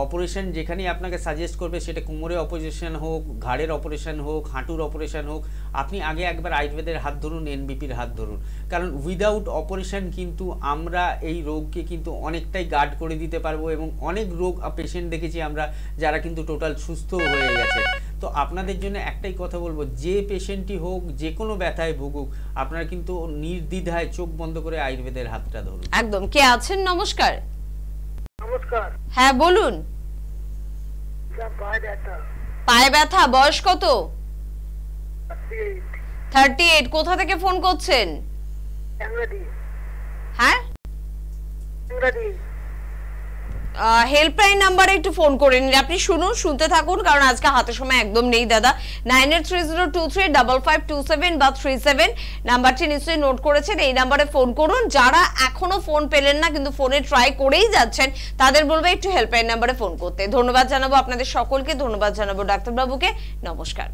Speaker 2: অপারেশন যেখানেই আপনাকে সাজেস্ট করবে, সেটা কোমরে অপারেশন হোক, ঘাড়ের অপারেশন হোক, হাঁটুর অপারেশন হোক, আপনি আগে একবার আয়ুর্বেদের হাত ধরুন, এনবিপির হাত ধরুন। কারণ উইদাউট অপারেশন কিন্তু আমরা এই রোগকে কিন্তু অনেকটাই গার্ড করে দিতে পারবো, এবং অনেক রোগ পেশেন্ট দেখেছি আমরা যারা কিন্তু টোটাল সুস্থ হয়ে গেছে। তো আপনাদের জন্য একটাই কথা বলবো, যে পেশেন্টই হোক, যে কোনো ব্যথায় ভুগুক, আপনারা কিন্তু নির্দ্বিধায় চোখ বন্ধ করে আয়ুর্বেদের হাতটা ধরুন।
Speaker 1: একদম। কে আছেন? নমস্কার।
Speaker 4: নমস্কার।
Speaker 1: হ্যাঁ বলুন। পায়ে ব্যথা, বয়স কত? 38। কোথা থেকে ফোন করছেন? হ্যাঁ, হেল্পলাইন নাম্বারে একটু ফোন করে নিন। আপনি শুনতে থাকুন, কারণ আজকে হাতে সময় একদম নেই দাদা। 9830235527 বা 37 নাম্বারটি নিশ্চয়ই নোট করেছেন। এই নাম্বারে ফোন করুন। যারা এখনো ফোন পেলেন না কিন্তু ফোনে ট্রাই করেই যাচ্ছেন, তাদের বলবো একটু হেল্পলাইন নাম্বারে ফোন করতে। ধন্যবাদ জানাবো আপনাদের সকলকে, ধন্যবাদ জানাবো ডাক্তারবাবুকে। নমস্কার।